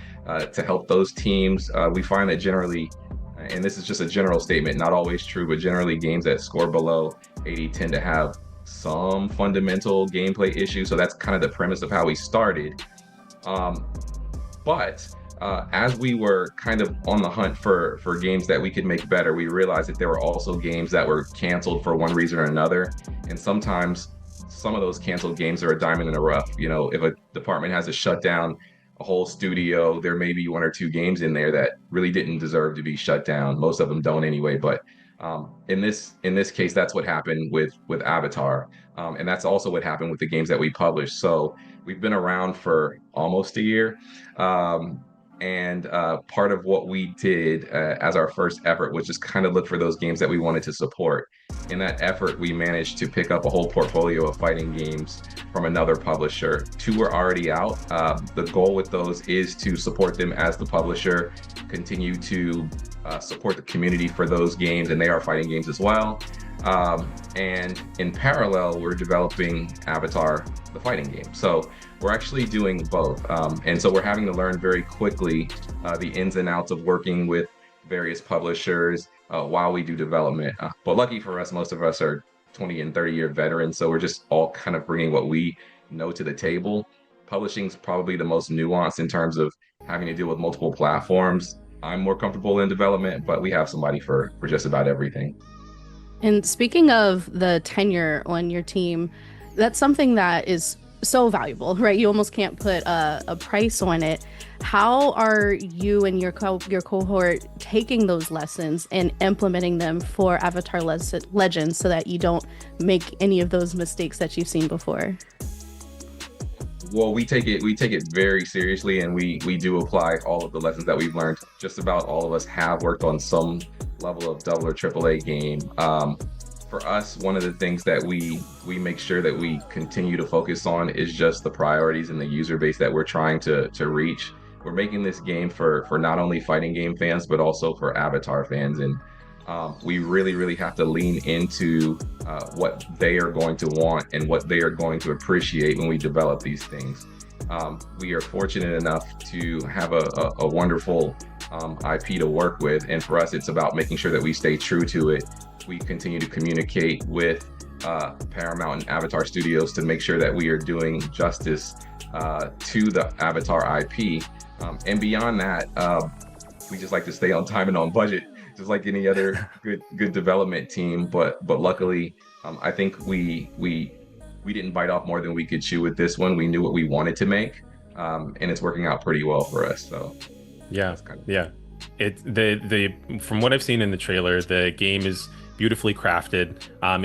to help those teams. We find that generally, and this is just a general statement, not always true, but generally games that score below 80 tend to have some fundamental gameplay issues. So that's kind of the premise of how we started. But as we were kind of on the hunt for games that we could make better, we realized that there were also games that were canceled for one reason or another. And sometimes some of those canceled games are a diamond in the rough. If a department has to shut down a whole studio, there may be one or two games in there that really didn't deserve to be shut down. Most of them don't anyway. But in this case, that's what happened with Avatar. And that's also what happened with the games that we published. So we've been around for almost a year. And part of what we did as our first effort was just kind of look for those games that we wanted to support. In that effort, we managed to pick up a whole portfolio of fighting games from another publisher. 2 were already out. The goal with those is to support them as the publisher, continue to support the community for those games, and they are fighting games as well. And in parallel, we're developing Avatar, the fighting game. So we're actually doing both. And so we're having to learn very quickly the ins and outs of working with various publishers while we do development. But lucky for us, most of us are 20 and 30-year veterans, so we're just all kind of bringing what we know to the table. Publishing's probably the most nuanced in terms of having to deal with multiple platforms. I'm more comfortable in development, but we have somebody for just about everything. And speaking of the tenure on your team, that's something that is so valuable, right? You almost can't put a price on it. How are you and your cohort taking those lessons and implementing them for Avatar Legends so that you don't make any of those mistakes that you've seen before? Well, we take it very seriously, and we do apply all of the lessons that we've learned. Just about all of us have worked on some level of double or AAA game. For us, one of the things that we make sure that we continue to focus on is just the priorities and the user base that we're trying to reach. We're making this game for not only fighting game fans, but also for Avatar fans. And we really have to lean into what they are going to want and what they are going to appreciate when we develop these things. We are fortunate enough to have a wonderful IP to work with. And for us, it's about making sure that we stay true to it. We continue to communicate with Paramount and Avatar Studios to make sure that we are doing justice to the Avatar IP. And beyond that, we just like to stay on time and on budget, just like any other good development team. But luckily, I think we didn't bite off more than we could chew with this one. We knew what we wanted to make, and it's working out pretty well for us. So yeah. From what I've seen in the trailer, the game is beautifully crafted.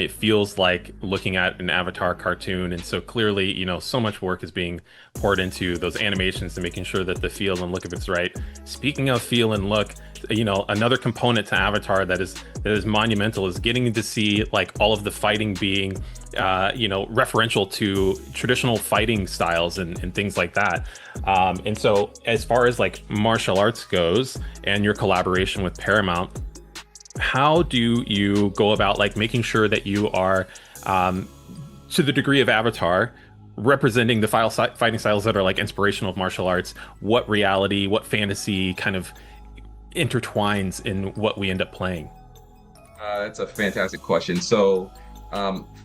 It feels like looking at an Avatar cartoon, and so clearly, so much work is being poured into those animations and making sure that the feel and look of it's right. Speaking of feel and look, another component to Avatar that is monumental is getting to see like all of the fighting being referential to traditional fighting styles and things like that. And so as far as like martial arts goes and your collaboration with Paramount, how do you go about like making sure that you are to the degree of Avatar representing the fighting styles that are like inspirational of martial arts? What reality, what fantasy kind of intertwines in what we end up playing? That's a fantastic question. So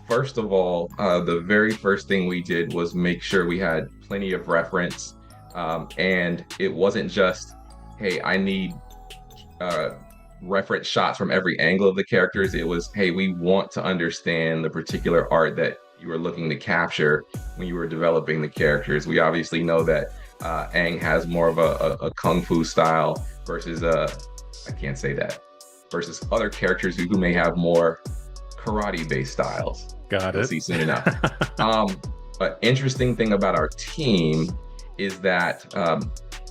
first of all, the very first thing we did was make sure we had plenty of reference, and it wasn't just, hey, I need reference shots from every angle of the characters. It was, hey, we want to understand the particular art that you were looking to capture when you were developing the characters. We obviously know that Aang has more of a kung fu style versus I can't say that, versus other characters who may have more karate based styles. Got You'll it. see soon enough. An interesting thing about our team is that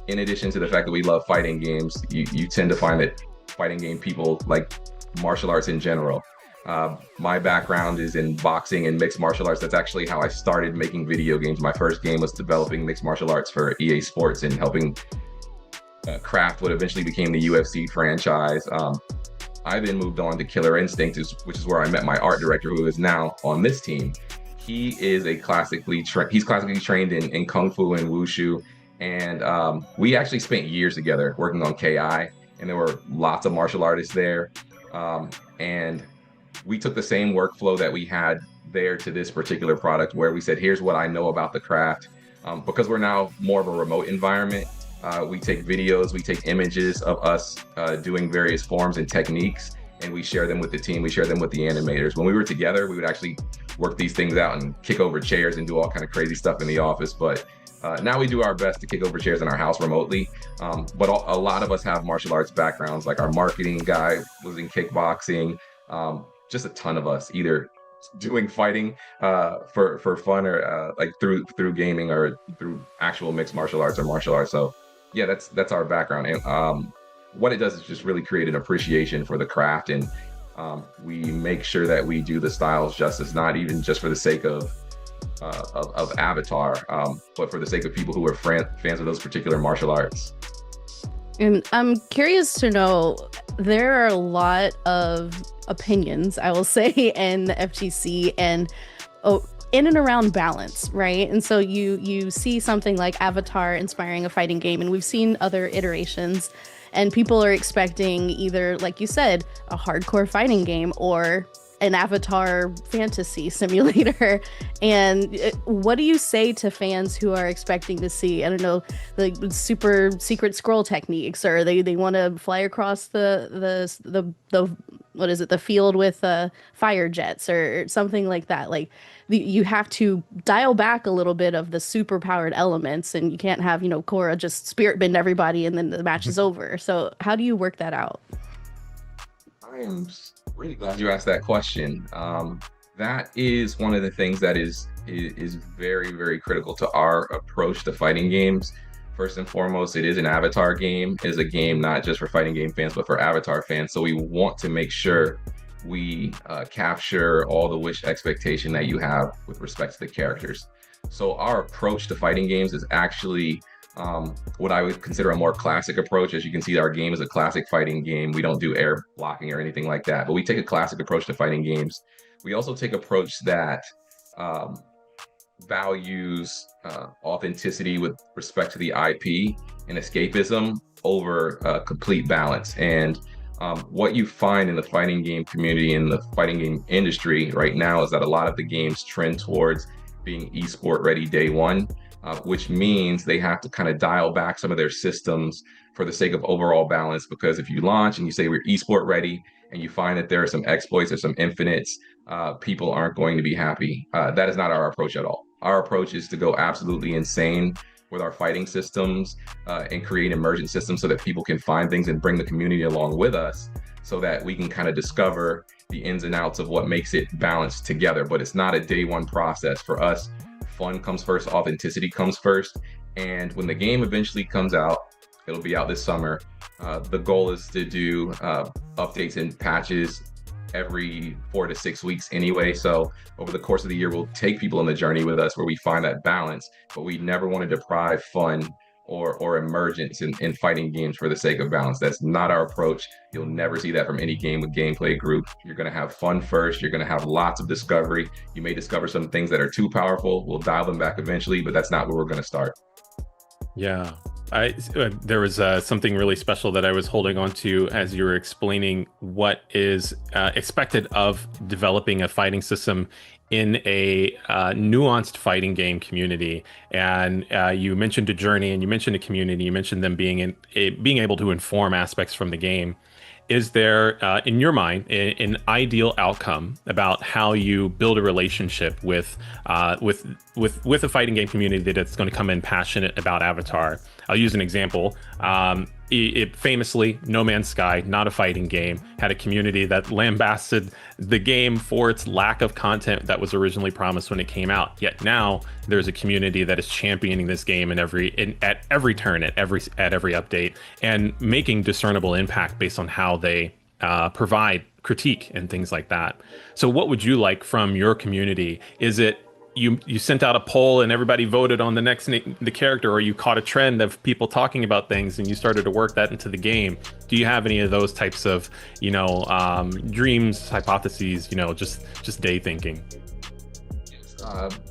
in addition to the fact that we love fighting games, you tend to find that fighting game people like martial arts in general. My background is in boxing and mixed martial arts. That's actually how I started making video games. My first game was developing mixed martial arts for EA Sports and helping craft what eventually became the UFC franchise. I then moved on to Killer Instinct, which is where I met my art director, who is now on this team. He is classically trained in Kung Fu and Wushu. And we actually spent years together working on KI, and there were lots of martial artists there. And we took the same workflow that we had there to this particular product, where we said, here's what I know about the craft. Because we're now more of a remote environment, we take videos, we take images of us doing various forms and techniques, and we share them with the team, we share them with the animators. When we were together, we would actually work these things out and kick over chairs and do all kind of crazy stuff in the office. But now we do our best to kick over chairs in our house remotely. But a lot of us have martial arts backgrounds. Like our marketing guy was in kickboxing. Just a ton of us either doing fighting for fun or like through gaming or through actual mixed martial arts or martial arts. So yeah, that's our background. And what it does is just really create an appreciation for the craft, and we make sure that we do the styles justice, not even just for the sake of Avatar, but for the sake of people who are fans of those particular martial arts. And I'm curious to know, there are a lot of opinions, I will say, in the FGC and in and around balance, right? And so you see something like Avatar inspiring a fighting game, and we've seen other iterations, and people are expecting either, like you said, a hardcore fighting game or an Avatar fantasy simulator. And what do you say to fans who are expecting to see, I don't know, the super secret scroll techniques, or they want to fly across the what is it, the field with fire jets or something like that? Like you have to dial back a little bit of the super powered elements, and you can't have, Korra just spirit bend everybody and then the match is over. So how do you work that out? I am really glad you asked that question. That is one of the things that is very, very critical to our approach to fighting games. First and foremost, it is an Avatar game. It is a game not just for fighting game fans, but for Avatar fans. So we want to make sure we capture all the wish expectation that you have with respect to the characters. So our approach to fighting games is actually what I would consider a more classic approach. As you can see, our game is a classic fighting game. We don't do air blocking or anything like that, but we take a classic approach to fighting games. We also take an approach that values authenticity with respect to the IP and escapism over complete balance. And what you find in the fighting game community, in the fighting game industry right now, is that a lot of the games trend towards being esport ready day one. Which means they have to kind of dial back some of their systems for the sake of overall balance. Because if you launch and you say we're esport ready, and you find that there are some exploits or some infinites, people aren't going to be happy. That is not our approach at all. Our approach is to go absolutely insane with our fighting systems and create emergent systems so that people can find things and bring the community along with us, so that we can kind of discover the ins and outs of what makes it balanced together. But it's not a day one process for us. Fun comes first, authenticity comes first. And when the game eventually comes out, it'll be out this summer. The goal is to do updates and patches every 4 to 6 weeks anyway. So over the course of the year, we'll take people on the journey with us where we find that balance, but we never want to deprive fun or emergence in fighting games for the sake of balance. That's not our approach. You'll never see that from any game with Gameplay Group. You're going to have fun first. You're going to have lots of discovery. You may discover some things that are too powerful. We'll dial them back eventually, but that's not where we're going to start. Yeah. There was something really special that I was holding on to as you were explaining what is expected of developing a fighting system in a nuanced fighting game community. And you mentioned a journey, and you mentioned a community, you mentioned them being able to inform aspects from the game. is there, in your mind, an ideal outcome about how you build a relationship with a fighting game community that's going to come in passionate about Avatar? I'll use an example. It famously, No Man's Sky, not a fighting game, had a community that lambasted the game for its lack of content that was originally promised when it came out. Yet now there's a community that is championing this game at every turn, at every update, and making discernible impact based on how they provide critique and things like that. So what would you like from your community? Is it you sent out a poll and everybody voted on the character, or you caught a trend of people talking about things and you started to work that into the game? Do you have any of those types of, dreams, hypotheses, just day thinking?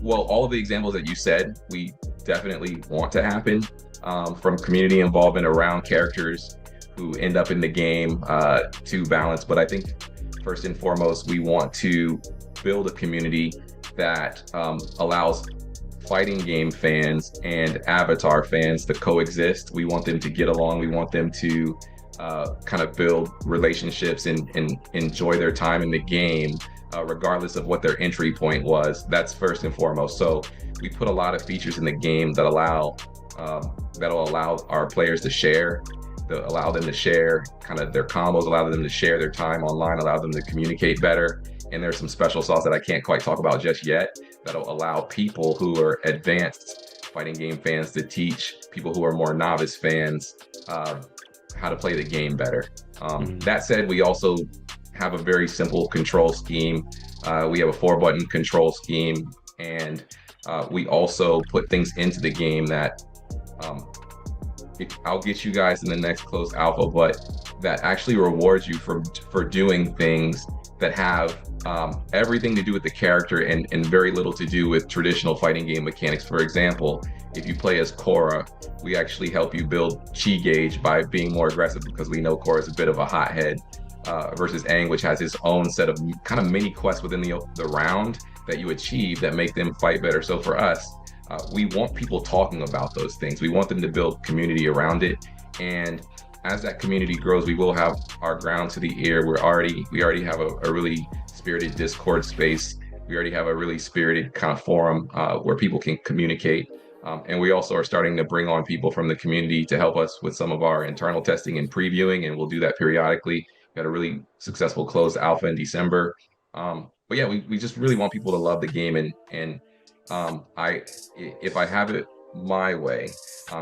Well, all of the examples that you said, we definitely want to happen, from community involvement around characters who end up in the game, to balance. But I think first and foremost, we want to build a community that allows fighting game fans and Avatar fans to coexist. We want them to get along. We want them to kind of build relationships and enjoy their time in the game, regardless of what their entry point was. That's first and foremost. So we put a lot of features in the game that that'll allow our players to share, allow them to share kind of their combos, allow them to share their time online, allow them to communicate better. And there's some special sauce that I can't quite talk about just yet that'll allow people who are advanced fighting game fans to teach people who are more novice fans how to play the game better. That said, we also have a very simple control scheme. We have a 4-button control scheme, and we also put things into the game that I'll get you guys in the next closed alpha, but that actually rewards you for doing things that have everything to do with the character and very little to do with traditional fighting game mechanics. For example, if you play as Korra, we actually help you build chi gauge by being more aggressive, because we know Korra is a bit of a hothead, versus Aang, which has his own set of kind of mini quests within the round that you achieve that make them fight better. So for us, we want people talking about those things. We want them to build community around it. And as that community grows, we will have our ground to the ear. We already have a really spirited Discord space. We already have a really spirited kind of forum where people can communicate. And we also are starting to bring on people from the community to help us with some of our internal testing and previewing, and we'll do that periodically. We had a really successful closed alpha in December. But yeah, we just really want people to love the game, and if I have it my way,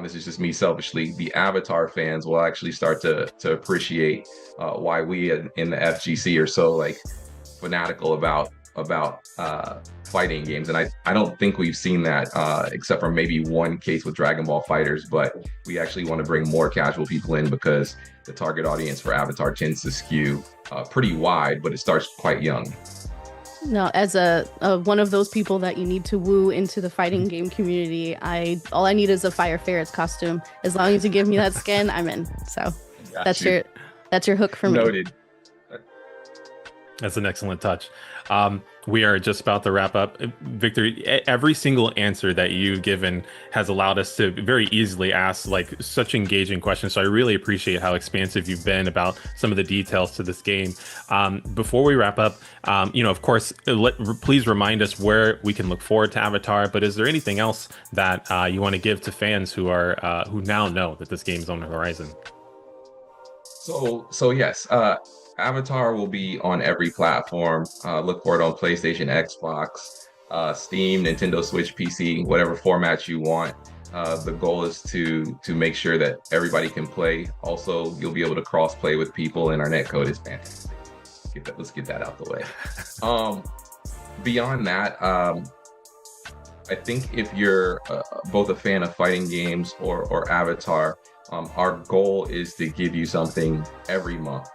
this is just me selfishly, the Avatar fans will actually start to appreciate why we in the FGC are so like fanatical about fighting games. And I don't think we've seen that except for maybe one case with Dragon Ball FighterZ, but we actually want to bring more casual people in because the target audience for Avatar tends to skew pretty wide, but it starts quite young. No, as a one of those people that you need to woo into the fighting game community, all I need is a Fire Ferret's costume. As long as you give me that skin, I'm in. So that's your hook for me. Noted. That's an excellent touch. We are just about to wrap up. Victor, every single answer that you've given has allowed us to very easily ask like such engaging questions. So I really appreciate how expansive you've been about some of the details to this game. Before we wrap up, of course, please remind us where we can look forward to Avatar. But is there anything else that you want to give to fans who now know that this game is on the horizon? So yes. Avatar will be on every platform. Look for it on PlayStation, Xbox, Steam, Nintendo Switch, PC, whatever format you want. The goal is to make sure that everybody can play. Also, you'll be able to cross-play with people, and our netcode is fantastic. Let's get that out the way. Beyond that, I think if you're both a fan of fighting games or Avatar, our goal is to give you something every month.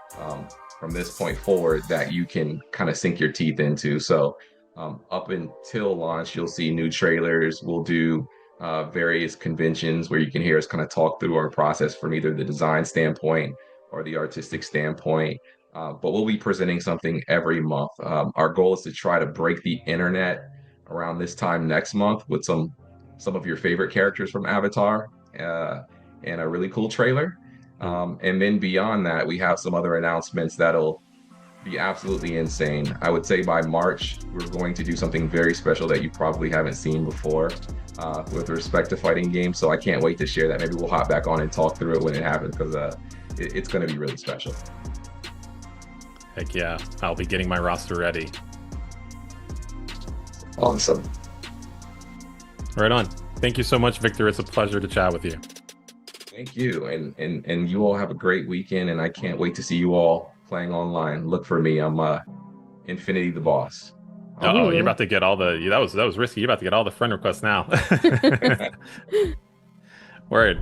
From this point forward that you can kind of sink your teeth into. So up until launch, you'll see new trailers. We'll do various conventions where you can hear us kind of talk through our process from either the design standpoint or the artistic standpoint. But we'll be presenting something every month. Our goal is to try to break the internet around this time next month with some of your favorite characters from Avatar and a really cool trailer. And then beyond that, we have some other announcements that'll be absolutely insane. I would say by March, we're going to do something very special that you probably haven't seen before with respect to fighting games. So I can't wait to share that. Maybe we'll hop back on and talk through it when it happens, because it's going to be really special. Heck yeah, I'll be getting my roster ready. Awesome. Right on. Thank you so much, Victor. It's a pleasure to chat with you. Thank you. And you all have a great weekend, and I can't wait to see you all playing online. Look for me. I'm Infinity the Boss. Oh, you're about to get all the that was risky. You're about to get all the friend requests now. Word.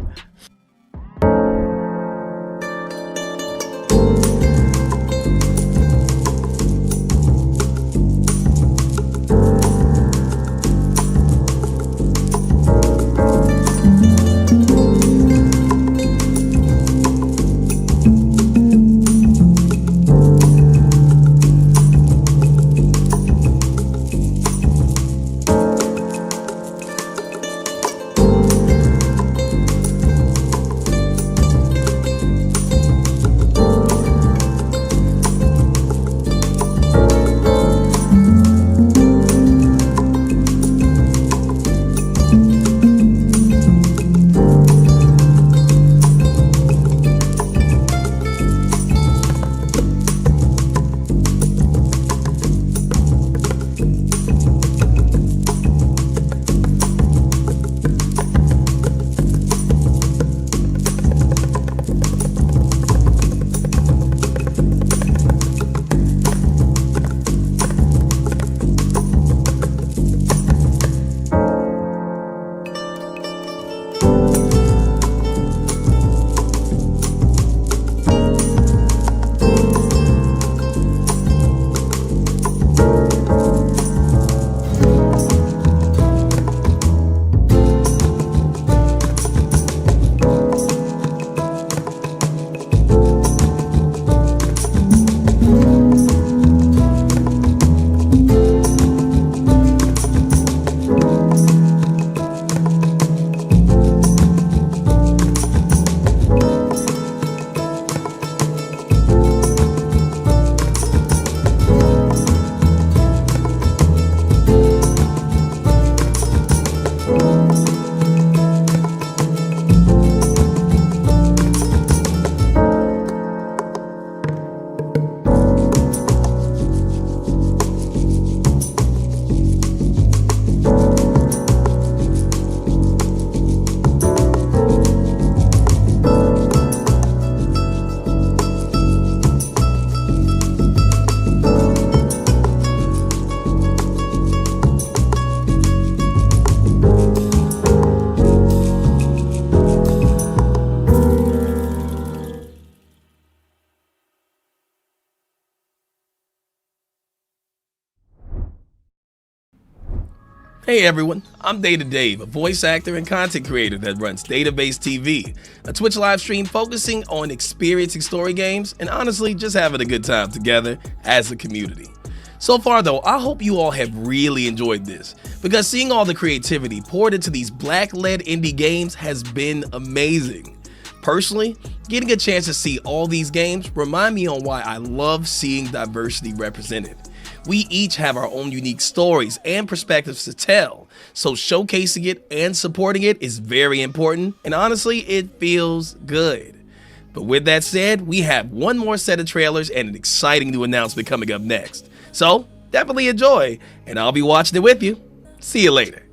Hey everyone, I'm Data Dave, a voice actor and content creator that runs Database TV, a Twitch live stream focusing on experiencing story games and honestly just having a good time together as a community. So far though, I hope you all have really enjoyed this, because seeing all the creativity poured into these Black-led indie games has been amazing. Personally, getting a chance to see all these games remind me on why I love seeing diversity represented. We each have our own unique stories and perspectives to tell, so showcasing it and supporting it is very important, and honestly, it feels good. But with that said, we have one more set of trailers and an exciting new announcement coming up next. So definitely enjoy, and I'll be watching it with you. See you later.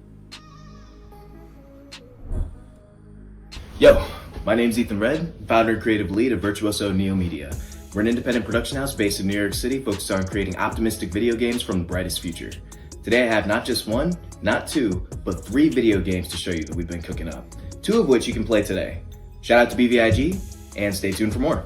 Yo, my name's Ethan Red, founder and creative lead of Virtuoso Neo Media. We're an independent production house based in New York City focused on creating optimistic video games from the brightest future. Today I have not just one, not two, but 3 video games to show you that we've been cooking up, 2 of which you can play today. Shout out to BVIG, and stay tuned for more.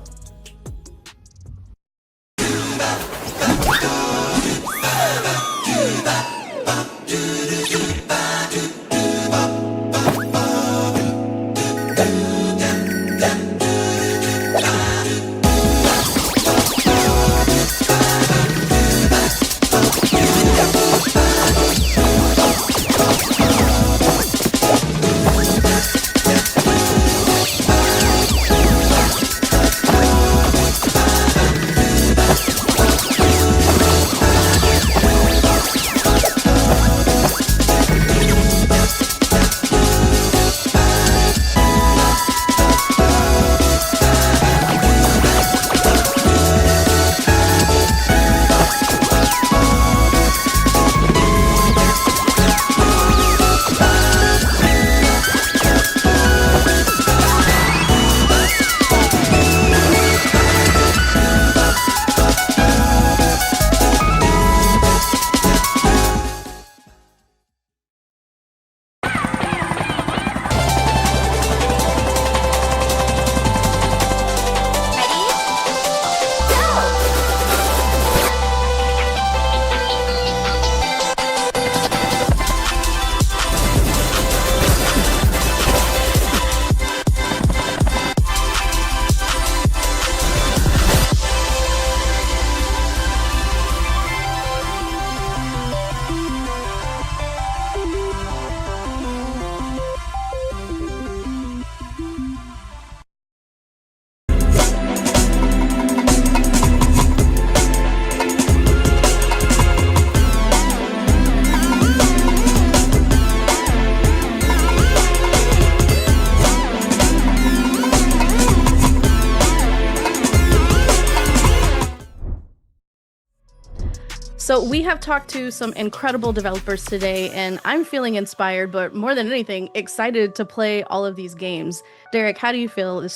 So we have talked to some incredible developers today, and I'm feeling inspired, but more than anything, excited to play all of these games. Derek, how do you feel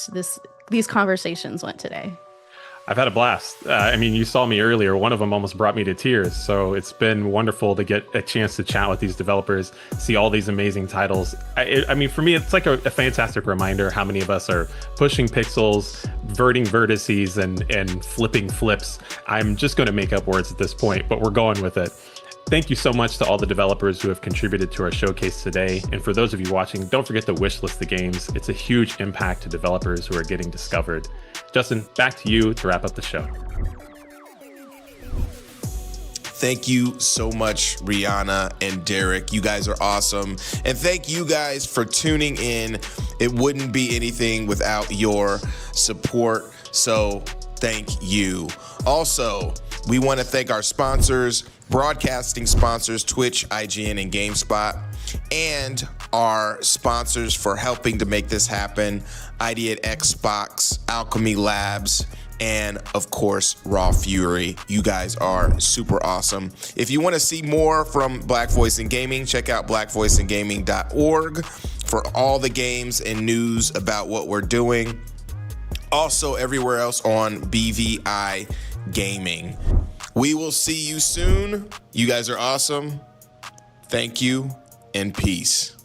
these conversations went today? I've had a blast. I mean, you saw me earlier. One of them almost brought me to tears. So it's been wonderful to get a chance to chat with these developers, see all these amazing titles. I mean, for me, it's like a fantastic reminder how many of us are pushing pixels, verting vertices, and flipping flips. I'm just going to make up words at this point, but we're going with it. Thank you so much to all the developers who have contributed to our showcase today. And for those of you watching, don't forget to wishlist the games. It's a huge impact to developers who are getting discovered. Justin, back to you to wrap up the show. Thank you so much, Rihanna and Derek. You guys are awesome. And thank you guys for tuning in. It wouldn't be anything without your support. So thank you. Also, we want to thank our sponsors, broadcasting sponsors, Twitch, IGN, and GameSpot, and our sponsors for helping to make this happen, ID at Xbox, Alchemy Labs, and of course, Raw Fury. You guys are super awesome. If you want to see more from Black Voice in Gaming, check out blackvoiceingaming.org for all the games and news about what we're doing. Also, everywhere else on BVI Gaming. We will see you soon. You guys are awesome. Thank you and peace.